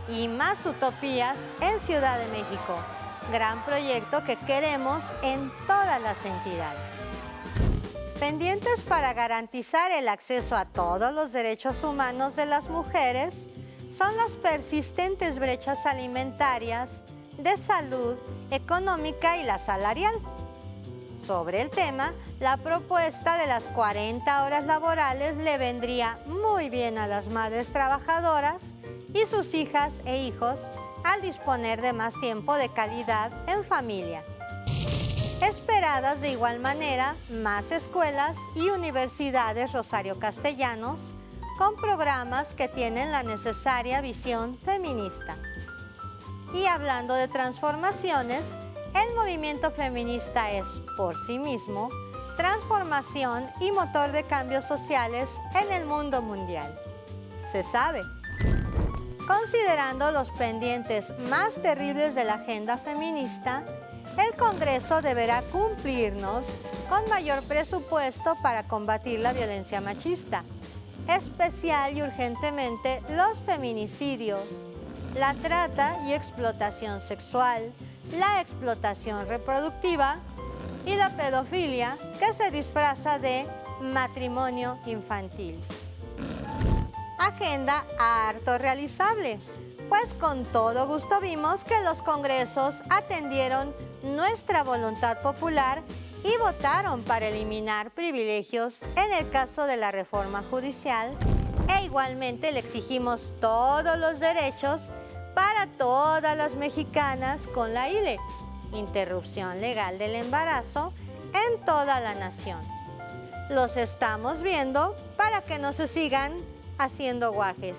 [SPEAKER 6] Y más utopías en Ciudad de México, gran proyecto que queremos en todas las entidades. Pendientes para garantizar el acceso a todos los derechos humanos de las mujeres son las persistentes brechas alimentarias, de salud, económica y la salarial. Sobre el tema, la propuesta de las 40 horas laborales le vendría muy bien a las madres trabajadoras y sus hijas e hijos al disponer de más tiempo de calidad en familia. Esperadas de igual manera más escuelas y universidades Rosario Castellanos con programas que tienen la necesaria visión feminista. Y hablando de transformaciones, el movimiento feminista es, por sí mismo, transformación y motor de cambios sociales en el mundo mundial. Se sabe. Considerando los pendientes más terribles de la agenda feminista, el Congreso deberá cumplirnos con mayor presupuesto para combatir la violencia machista, especial y urgentemente los feminicidios, la trata y explotación sexual, la explotación reproductiva y la pedofilia que se disfraza de matrimonio infantil. Agenda harto realizable, pues con todo gusto vimos que los congresos atendieron nuestra voluntad popular y votaron para eliminar privilegios en el caso de la reforma judicial e igualmente le exigimos todos los derechos para todas las mexicanas con la ILE, interrupción legal del embarazo, en toda la nación. Los estamos viendo para que no se sigan haciendo guajes.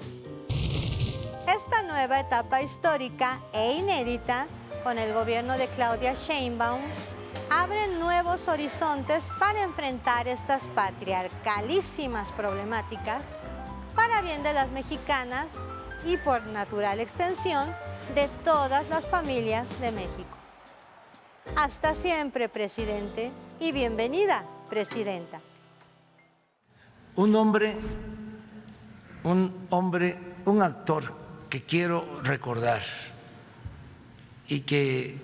[SPEAKER 6] Esta nueva etapa histórica e inédita con el gobierno de Claudia Sheinbaum abre nuevos horizontes para enfrentar estas patriarcalísimas problemáticas para bien de las mexicanas y por natural extensión de todas las familias de México. Hasta siempre, presidente, y bienvenida, presidenta.
[SPEAKER 7] Un actor que quiero recordar y que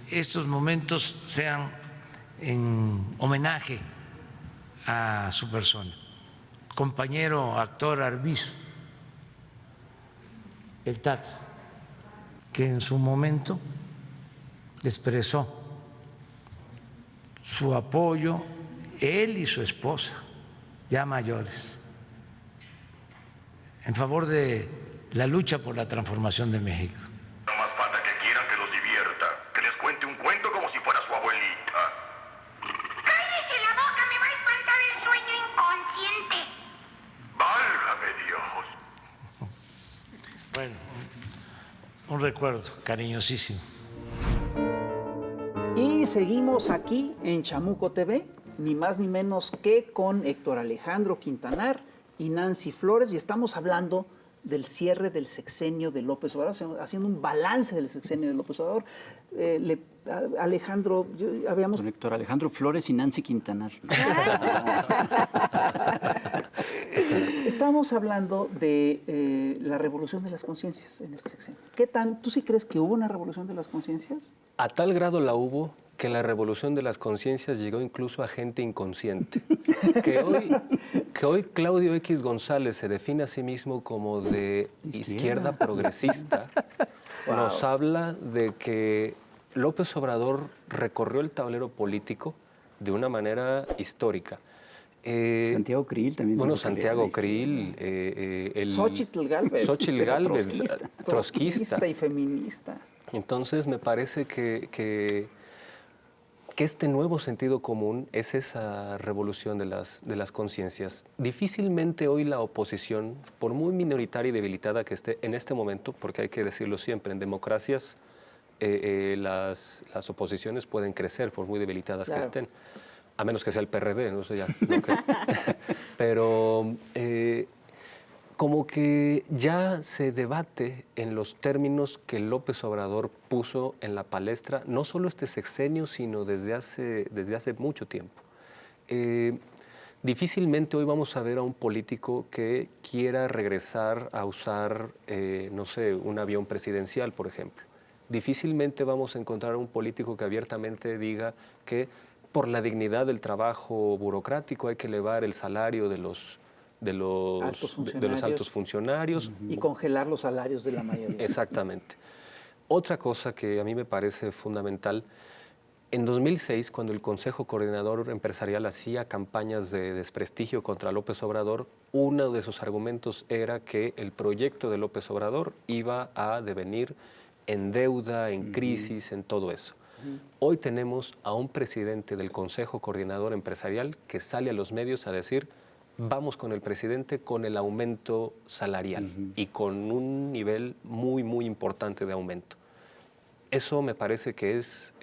[SPEAKER 7] estos momentos sean en homenaje a su persona. Compañero actor Arvizu, el Tata, que en su momento expresó su apoyo, él y su esposa, ya mayores, en favor de la lucha por la transformación de México.
[SPEAKER 8] No más falta que quieran que los divierta, que les cuente un cuento como si fuera su abuelita.
[SPEAKER 9] ¡Cállese la boca! ¡Me va a espantar el sueño inconsciente!
[SPEAKER 8] ¡Válgame Dios!
[SPEAKER 7] Bueno, un recuerdo cariñosísimo.
[SPEAKER 3] Y seguimos aquí en Chamuco TV, ni más ni menos que con Héctor Alejandro Quintanar y Nancy Flores, y estamos hablando del cierre del sexenio de López Obrador, haciendo un balance del sexenio de López Obrador. Alejandro, habíamos...
[SPEAKER 1] Con Héctor Alejandro Flores y Nancy Quintanar.
[SPEAKER 3] Estamos hablando de la revolución de las conciencias en este sexenio. ¿Tú sí crees que hubo una revolución de las conciencias?
[SPEAKER 5] A tal grado la hubo que la revolución de las conciencias llegó incluso a gente inconsciente. Que hoy Claudio X González se define a sí mismo como de izquierda progresista, nos habla de que López Obrador recorrió el tablero político de una manera histórica.
[SPEAKER 1] Santiago Krill también.
[SPEAKER 5] Bueno, Santiago Krill,
[SPEAKER 3] Xóchitl Gálvez.
[SPEAKER 5] Xóchitl Gálvez, trotskista
[SPEAKER 3] y feminista.
[SPEAKER 5] Entonces me parece que este nuevo sentido común es esa revolución de las conciencias. Difícilmente hoy la oposición, por muy minoritaria y debilitada que esté en este momento, porque hay que decirlo siempre, en democracias las oposiciones pueden crecer por muy debilitadas que estén, a menos que sea el PRD, no sé ya. No creo. Pero como que ya se debate en los términos que López Obrador puso en la palestra, no solo este sexenio, sino desde hace mucho tiempo. Difícilmente hoy vamos a ver a un político que quiera regresar a usar, no sé, un avión presidencial, por ejemplo. Difícilmente vamos a encontrar a un político que abiertamente diga que por la dignidad del trabajo burocrático hay que elevar el salario de los altos funcionarios.
[SPEAKER 3] Y congelar los salarios de la mayoría.
[SPEAKER 5] Exactamente. Otra cosa que a mí me parece fundamental, en 2006, cuando el Consejo Coordinador Empresarial hacía campañas de desprestigio contra López Obrador, uno de sus argumentos era que el proyecto de López Obrador iba a devenir en deuda, en crisis, en todo eso. Hoy tenemos a un presidente del Consejo Coordinador Empresarial que sale a los medios a decir: vamos con el presidente con el aumento salarial y con un nivel muy, muy importante de aumento. Eso me parece que es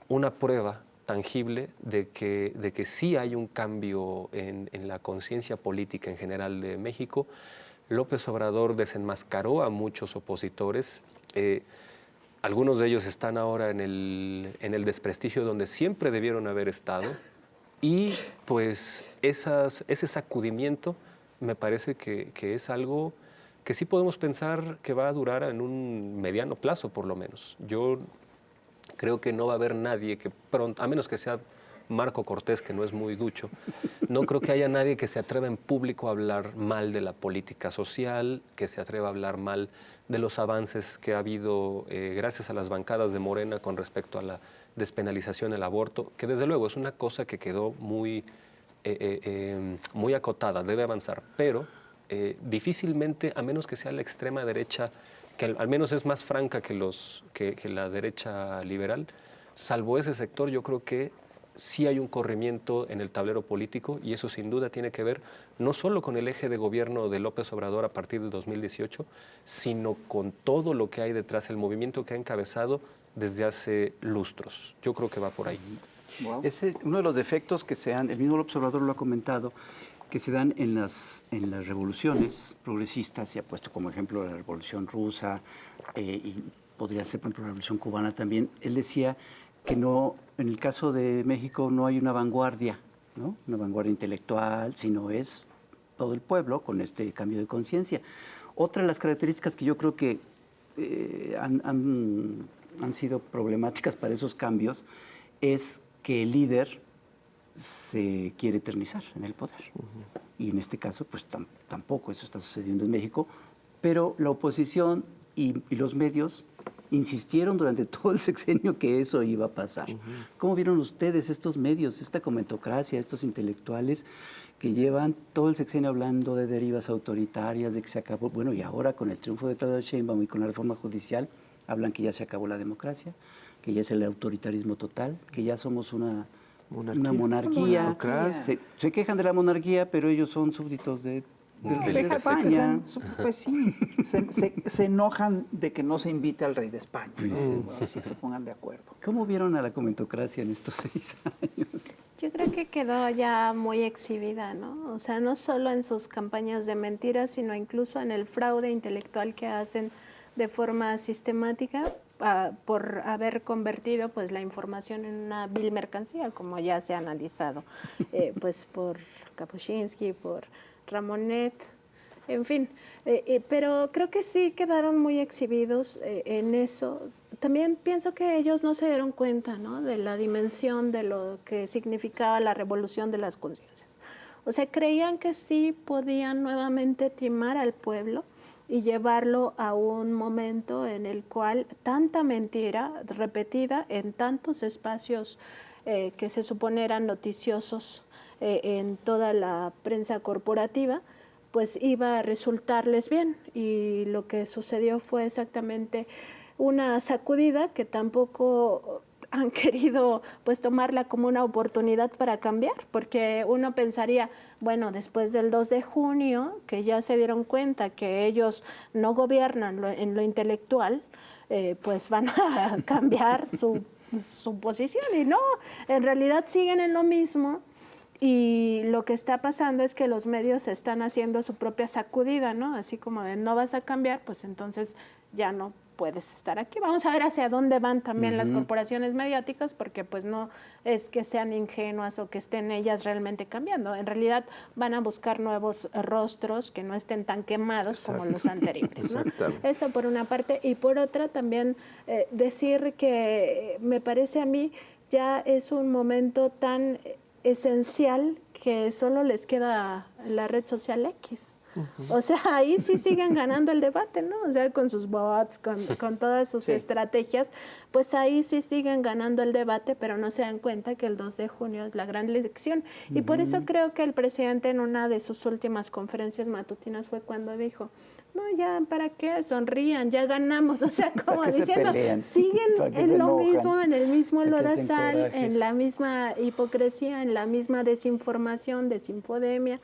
[SPEAKER 5] una prueba tangible de que sí hay un cambio en la conciencia política en general de México. López Obrador desenmascaró a muchos opositores. Algunos de ellos están ahora en el desprestigio donde siempre debieron haber estado. Y pues ese sacudimiento me parece que es algo que sí podemos pensar que va a durar en un mediano plazo, por lo menos. Yo creo que no va a haber nadie que pronto, a menos que sea Marco Cortés, que no es muy ducho, no creo que haya nadie que se atreva en público a hablar mal de la política social, que se atreva a hablar mal de los avances que ha habido gracias a las bancadas de Morena con respecto a la despenalización del aborto, que desde luego es una cosa que quedó muy acotada, debe avanzar, pero difícilmente, a menos que sea la extrema derecha, que al menos es más franca que la derecha liberal, salvo ese sector, yo creo que sí hay un corrimiento en el tablero político, y eso sin duda tiene que ver no solo con el eje de gobierno de López Obrador a partir de 2018, sino con todo lo que hay detrás, el movimiento que ha encabezado desde hace lustros. Yo creo que va por ahí.
[SPEAKER 1] Wow. Uno de los defectos que el mismo López Obrador lo ha comentado, que se dan en las revoluciones progresistas, se ha puesto como ejemplo la Revolución Rusa y podría ser, por ejemplo, la Revolución Cubana también. Él decía que no, en el caso de México no hay una vanguardia, ¿no? Una vanguardia intelectual, sino es todo el pueblo con este cambio de conciencia. Otra de las características que yo creo que han sido problemáticas para esos cambios es que el líder se quiere eternizar en el poder. Y en este caso, pues tampoco eso está sucediendo en México, pero la oposición y los medios insistieron durante todo el sexenio que eso iba a pasar. ¿Cómo vieron ustedes estos medios, esta comentocracia, estos intelectuales que llevan todo el sexenio hablando de derivas autoritarias, de que se acabó, bueno, y ahora con el triunfo de Claudia Sheinbaum y con la reforma judicial, hablan que ya se acabó la democracia, que ya es el autoritarismo total, que ya somos una monarquía. Se quejan de la monarquía, pero ellos son súbditos del rey de España.
[SPEAKER 3] Pues sí, se enojan de que no se invite al rey de España, ¿no? A ver si se pongan de acuerdo.
[SPEAKER 1] ¿Cómo vieron a la comentocracia en estos 6 años?
[SPEAKER 4] Yo creo que quedó ya muy exhibida, ¿no? O sea, no solo en sus campañas de mentiras, sino incluso en el fraude intelectual que hacen de forma sistemática por haber convertido pues la información en una vil mercancía, como ya se ha analizado, pues por Kapuscinski, por Ramonet, en fin. Pero creo que sí quedaron muy exhibidos en eso. También pienso que ellos no se dieron cuenta, ¿no?, de la dimensión de lo que significaba la revolución de las conciencias. O sea, creían que sí podían nuevamente timar al pueblo y llevarlo a un momento en el cual tanta mentira repetida en tantos espacios que se supone eran noticiosos en toda la prensa corporativa, pues iba a resultarles bien. Y lo que sucedió fue exactamente una sacudida que tampoco han querido pues tomarla como una oportunidad para cambiar, porque uno pensaría, bueno, después del 2 de junio, que ya se dieron cuenta que ellos no gobiernan en lo intelectual, pues van a cambiar su posición, y no, en realidad siguen en lo mismo. Y lo que está pasando es que los medios están haciendo su propia sacudida, ¿no? Así como de no vas a cambiar, pues entonces ya no puedes estar aquí. Vamos a ver hacia dónde van también las corporaciones mediáticas, porque pues no es que sean ingenuas o que estén ellas realmente cambiando. En realidad van a buscar nuevos rostros que no estén tan quemados como los anteriores, ¿no? Eso por una parte. Y por otra también decir que me parece a mí ya es un momento tan esencial que solo les queda la red social X. O sea, ahí sí siguen ganando el debate, ¿no? O sea, con sus bots, con todas sus estrategias, pues ahí sí siguen ganando el debate, pero no se dan cuenta que el 2 de junio es la gran elección. Y por eso creo que el presidente en una de sus últimas conferencias matutinas fue cuando dijo, no, ya, ¿para qué? Sonrían, ya ganamos. O sea, como diciendo, siguen en lo mismo, en el mismo lodazal, en la misma hipocresía, en la misma desinformación, desinfodemia,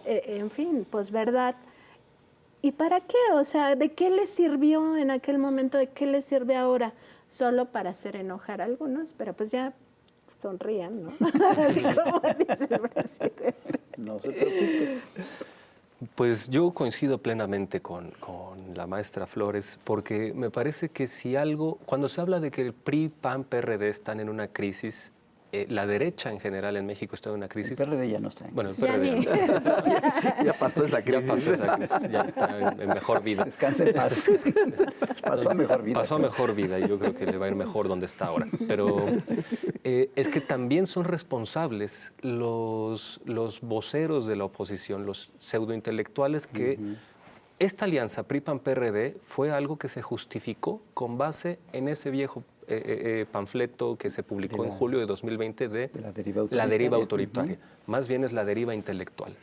[SPEAKER 4] en fin, pues verdad. ¿Y para qué? O sea, ¿de qué les sirvió en aquel momento? ¿De qué les sirve ahora? Solo para hacer enojar a algunos, pero pues ya sonrían, ¿no? Así como dice el presidente.
[SPEAKER 1] No se preocupe.
[SPEAKER 5] Pues yo coincido plenamente con la maestra Flores, porque me parece que si algo, cuando se habla de que el PRI, PAN, PRD están en una crisis, la derecha en general en México está en una crisis.
[SPEAKER 1] El PRD ya no está.
[SPEAKER 5] Bueno, el PRD
[SPEAKER 2] ya pasó esa crisis.
[SPEAKER 5] Ya pasó esa crisis, ya está en mejor vida.
[SPEAKER 1] Descanse en paz. Pasó a mejor vida.
[SPEAKER 5] Pasó a mejor vida y yo creo que le va a ir mejor donde está ahora. Pero es que también son responsables los voceros de la oposición, los pseudointelectuales que esta alianza PRI-PAN-PRD fue algo que se justificó con base en ese viejo panfleto que se publicó en julio de 2020 de la deriva autoritaria. Más bien es la deriva intelectual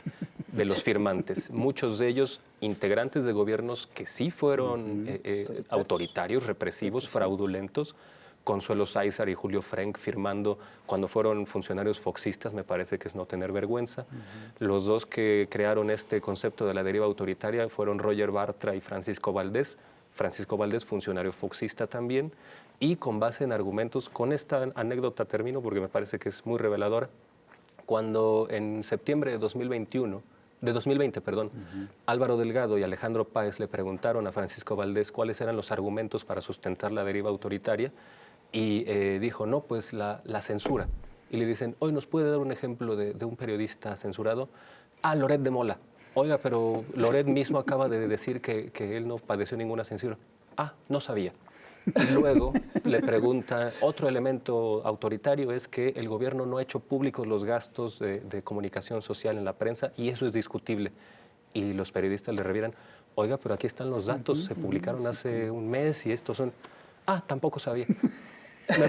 [SPEAKER 5] de los firmantes. Muchos de ellos integrantes de gobiernos que sí fueron autoritarios, represivos, fraudulentos. Consuelo Sáizar y Julio Frenk firmando cuando fueron funcionarios foxistas, me parece que es no tener vergüenza. Los dos que crearon este concepto de la deriva autoritaria fueron Roger Bartra y Francisco Valdés. Francisco Valdés, funcionario foxista también, y con base en argumentos, con esta anécdota termino porque me parece que es muy reveladora, cuando en septiembre de 2020, Álvaro Delgado y Alejandro Páez le preguntaron a Francisco Valdés cuáles eran los argumentos para sustentar la deriva autoritaria, y dijo, no, pues la censura. Y le dicen, hoy nos puede dar un ejemplo de un periodista censurado. Ah, Loret de Mola. Oiga, pero Loret mismo acaba de decir que él no padeció ninguna censura. Ah, no sabía. Y luego le pregunta, otro elemento autoritario es que el gobierno no ha hecho públicos los gastos de comunicación social en la prensa y eso es discutible. Y los periodistas le revieran, oiga, pero aquí están los datos, se publicaron hace un mes y estos son... Ah, tampoco sabía. Me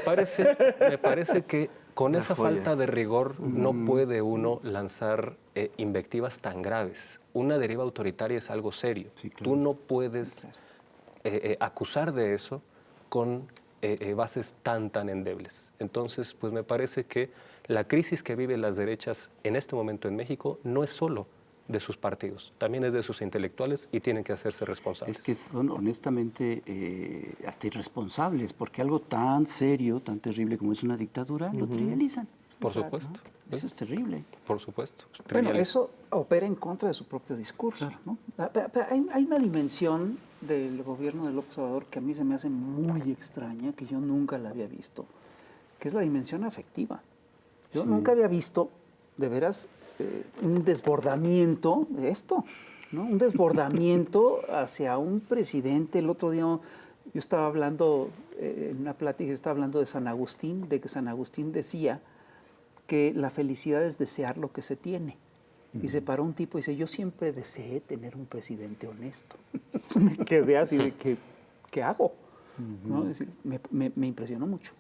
[SPEAKER 5] parece que con esa falta de rigor no puede uno lanzar invectivas tan graves. Una deriva autoritaria es algo serio. Sí, claro. Tú no puedes acusar de eso con bases tan endebles. Entonces, pues me parece que la crisis que viven las derechas en este momento en México no es solo de sus partidos, también es de sus intelectuales y tienen que hacerse responsables.
[SPEAKER 1] Es que son honestamente hasta irresponsables, porque algo tan serio, tan terrible como es una dictadura, lo trivializan.
[SPEAKER 5] Por supuesto.
[SPEAKER 1] ¿No? Eso es terrible.
[SPEAKER 5] Por supuesto.
[SPEAKER 3] Bueno, eso opera en contra de su propio discurso. Claro. ¿No? Pero hay una dimensión del gobierno de López Obrador que a mí se me hace muy extraña, que yo nunca la había visto, que es la dimensión afectiva. Yo nunca había visto, de veras, un desbordamiento de esto, ¿no? Un desbordamiento hacia un presidente. El otro día yo estaba hablando, en una plática, yo estaba hablando de San Agustín, de que San Agustín decía que la felicidad es desear lo que se tiene. Y se paró un tipo y dice, yo siempre deseé tener un presidente honesto. Me quedé así de, ¿qué hago? ¿No? Es decir, me impresionó mucho.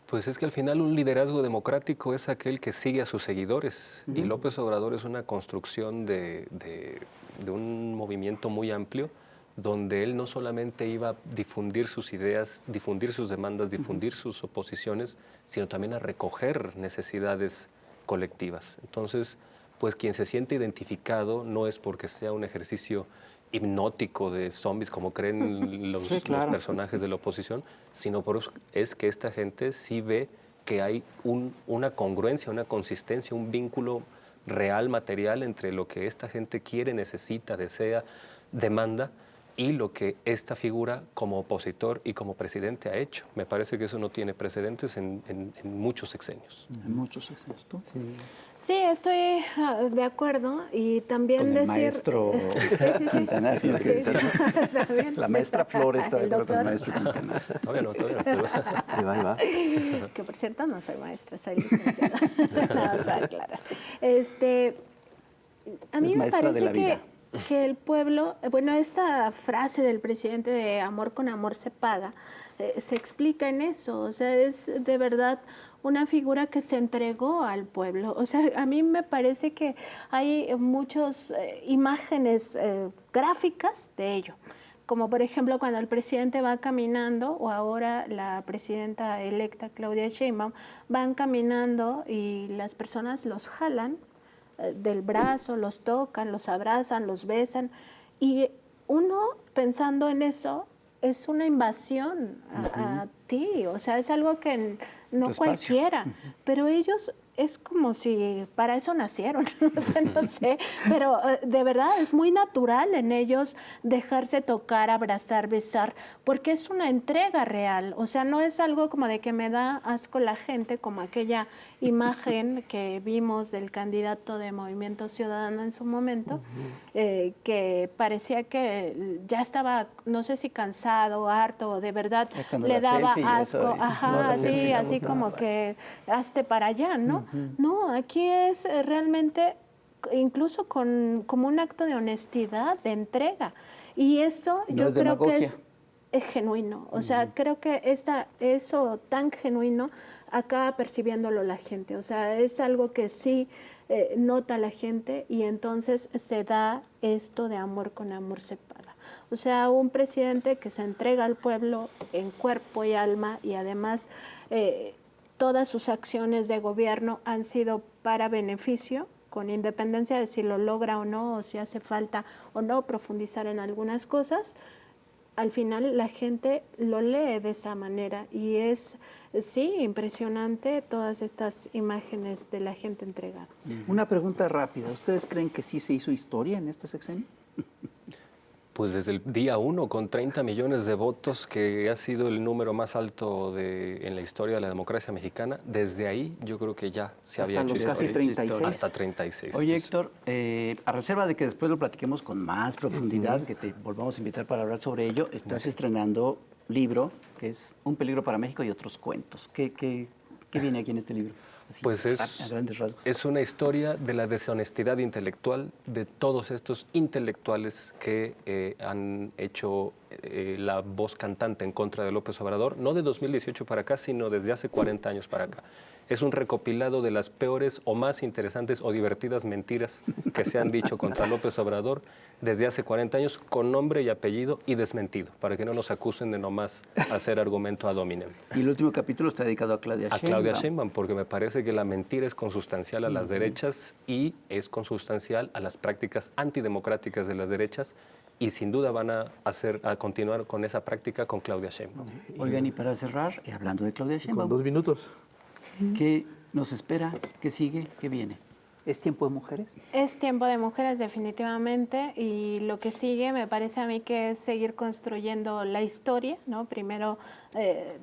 [SPEAKER 5] Pues es que al final un liderazgo democrático es aquel que sigue a sus seguidores. Y López Obrador es una construcción de un movimiento muy amplio, donde él no solamente iba a difundir sus ideas, difundir sus demandas, difundir sus oposiciones, sino también a recoger necesidades colectivas. Entonces, pues quien se siente identificado no es porque sea un ejercicio hipnótico de zombies, como creen los personajes de la oposición, sino es que esta gente sí ve que hay una congruencia, una consistencia, un vínculo real, material entre lo que esta gente quiere, necesita, desea, demanda y lo que esta figura como opositor y como presidente ha hecho. Me parece que eso no tiene precedentes en muchos sexenios.
[SPEAKER 3] En muchos sexenios, ¿tú?
[SPEAKER 1] Sí.
[SPEAKER 4] Sí, estoy de acuerdo y también
[SPEAKER 1] Con el
[SPEAKER 4] decir...
[SPEAKER 1] maestro Quintanar. Tienes que decir. La maestra Flores está de acuerdo con el maestro Quintanar.
[SPEAKER 5] Todavía no. Pero...
[SPEAKER 3] Ahí va.
[SPEAKER 4] Que por cierto no soy maestra, soy licenciada. Nada más para aclarar. A mí
[SPEAKER 1] Es
[SPEAKER 4] me
[SPEAKER 1] maestra de
[SPEAKER 4] parece
[SPEAKER 1] la vida.
[SPEAKER 4] que el pueblo, bueno, esta frase del presidente de amor con amor se paga, se explica en eso, o sea, es de verdad una figura que se entregó al pueblo. O sea, a mí me parece que hay muchas imágenes gráficas de ello. Como por ejemplo cuando el presidente va caminando, o ahora la presidenta electa Claudia Sheinbaum, van caminando y las personas los jalan del brazo, los tocan, los abrazan, los besan. Y uno pensando en eso, es una invasión a ti, o sea, es algo que no cualquiera, pero ellos es como si para eso nacieron, no sé, pero de verdad es muy natural en ellos dejarse tocar, abrazar, besar, porque es una entrega real, o sea, no es algo como de que me da asco la gente, como aquella imagen que vimos del candidato de Movimiento Ciudadano en su momento, que parecía que ya estaba, no sé si cansado, harto, de verdad le daba asco, ajá, sí, así como que hazte para allá, ¿no? No, aquí es realmente incluso como un acto de honestidad, de entrega. Y esto yo creo que es genuino. O sea, creo que eso tan genuino acaba percibiéndolo la gente. O sea, es algo que sí nota la gente y entonces se da esto de amor con amor se paga. O sea, un presidente que se entrega al pueblo en cuerpo y alma y además... todas sus acciones de gobierno han sido para beneficio, con independencia de si lo logra o no, o si hace falta o no profundizar en algunas cosas. Al final la gente lo lee de esa manera y es, sí, impresionante todas estas imágenes de la gente entregada.
[SPEAKER 3] Una pregunta rápida. ¿Ustedes creen que sí se hizo historia en este sexenio?
[SPEAKER 5] Pues desde el día 1, con 30 millones de votos, que ha sido el número más alto en la historia de la democracia mexicana, desde ahí yo creo que ya se había hecho
[SPEAKER 3] hasta los casi 36.
[SPEAKER 5] Hasta 36.
[SPEAKER 1] Oye, Héctor, a reserva de que después lo platiquemos con más profundidad, que te volvamos a invitar para hablar sobre ello, estás estrenando libro, que es Un peligro para México y otros cuentos. ¿Qué viene aquí en este libro? Así,
[SPEAKER 5] pues
[SPEAKER 1] a grandes rasgos.
[SPEAKER 5] Es una historia de la deshonestidad intelectual de todos estos intelectuales que han hecho la voz cantante en contra de López Obrador, no de 2018 para acá, sino desde hace 40 años para acá. Es un recopilado de las peores o más interesantes o divertidas mentiras que se han dicho contra López Obrador desde hace 40 años, con nombre y apellido y desmentido, para que no nos acusen de nomás hacer argumento ad hominem.
[SPEAKER 1] Y el último capítulo está dedicado a Claudia Sheinbaum.
[SPEAKER 5] A Claudia Sheinbaum, porque me parece que la mentira es consustancial a las derechas y es consustancial a las prácticas antidemocráticas de las derechas, y sin duda van a continuar con esa práctica con Claudia Sheinbaum.
[SPEAKER 1] Oigan, y para cerrar, hablando de Claudia Sheinbaum,
[SPEAKER 2] Con 2 minutos.
[SPEAKER 1] ¿qué nos espera? ¿Qué sigue? ¿Qué viene?
[SPEAKER 3] ¿Es tiempo de mujeres?
[SPEAKER 4] Es tiempo de mujeres definitivamente y lo que sigue me parece a mí que es seguir construyendo la historia, ¿no? Primero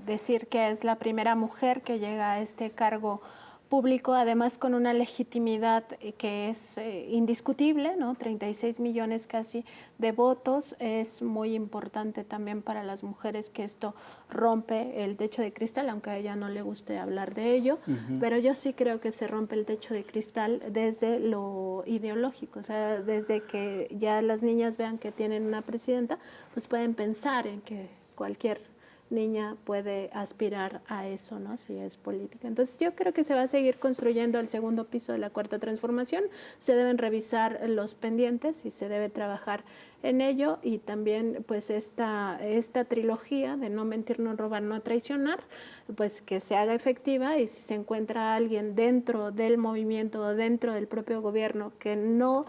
[SPEAKER 4] decir que es la primera mujer que llega a este cargo público, además con una legitimidad que es indiscutible, ¿no? 36 millones casi de votos. Es muy importante también para las mujeres que esto rompe el techo de cristal, aunque a ella no le guste hablar de ello, pero yo sí creo que se rompe el techo de cristal desde lo ideológico, o sea, desde que ya las niñas vean que tienen una presidenta, pues pueden pensar en que cualquier niña puede aspirar a eso, ¿no? Si es política. Entonces yo creo que se va a seguir construyendo el segundo piso de la Cuarta Transformación, se deben revisar los pendientes y se debe trabajar en ello, y también pues esta trilogía de no mentir, no robar, no traicionar, pues que se haga efectiva, y si se encuentra alguien dentro del movimiento, dentro del propio gobierno que no,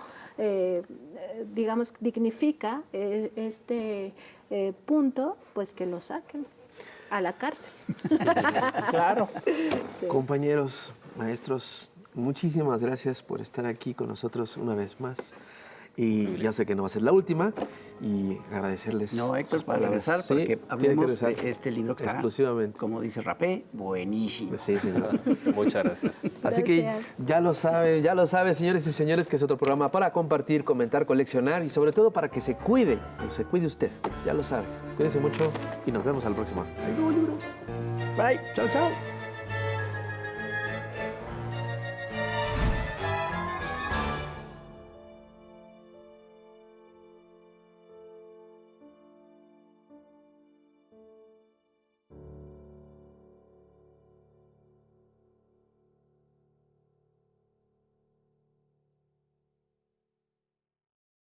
[SPEAKER 4] digamos, dignifica este punto, pues que lo saquen. a la cárcel.
[SPEAKER 2] Claro.
[SPEAKER 4] Sí.
[SPEAKER 2] Compañeros, maestros, muchísimas gracias por estar aquí con nosotros una vez más. Y ya sé que no va a ser la última. Y agradecerles.
[SPEAKER 1] No, Héctor,
[SPEAKER 2] sus
[SPEAKER 1] para
[SPEAKER 2] palabras.
[SPEAKER 1] regresar,
[SPEAKER 2] Sí,
[SPEAKER 1] porque
[SPEAKER 2] tiene que
[SPEAKER 1] hablemos
[SPEAKER 2] regresar.
[SPEAKER 1] de este libro que está,
[SPEAKER 2] exclusivamente.
[SPEAKER 1] como dice Rapé, buenísimo.
[SPEAKER 2] Sí, señor.
[SPEAKER 5] Muchas gracias.
[SPEAKER 2] Así que
[SPEAKER 4] Gracias.
[SPEAKER 2] ya lo sabe, señores y señores, que es otro programa para compartir, comentar, coleccionar y sobre todo para que se cuide usted. Ya lo sabe. Cuídense mucho y nos vemos al próximo.
[SPEAKER 1] Bye.
[SPEAKER 2] Chao, chao.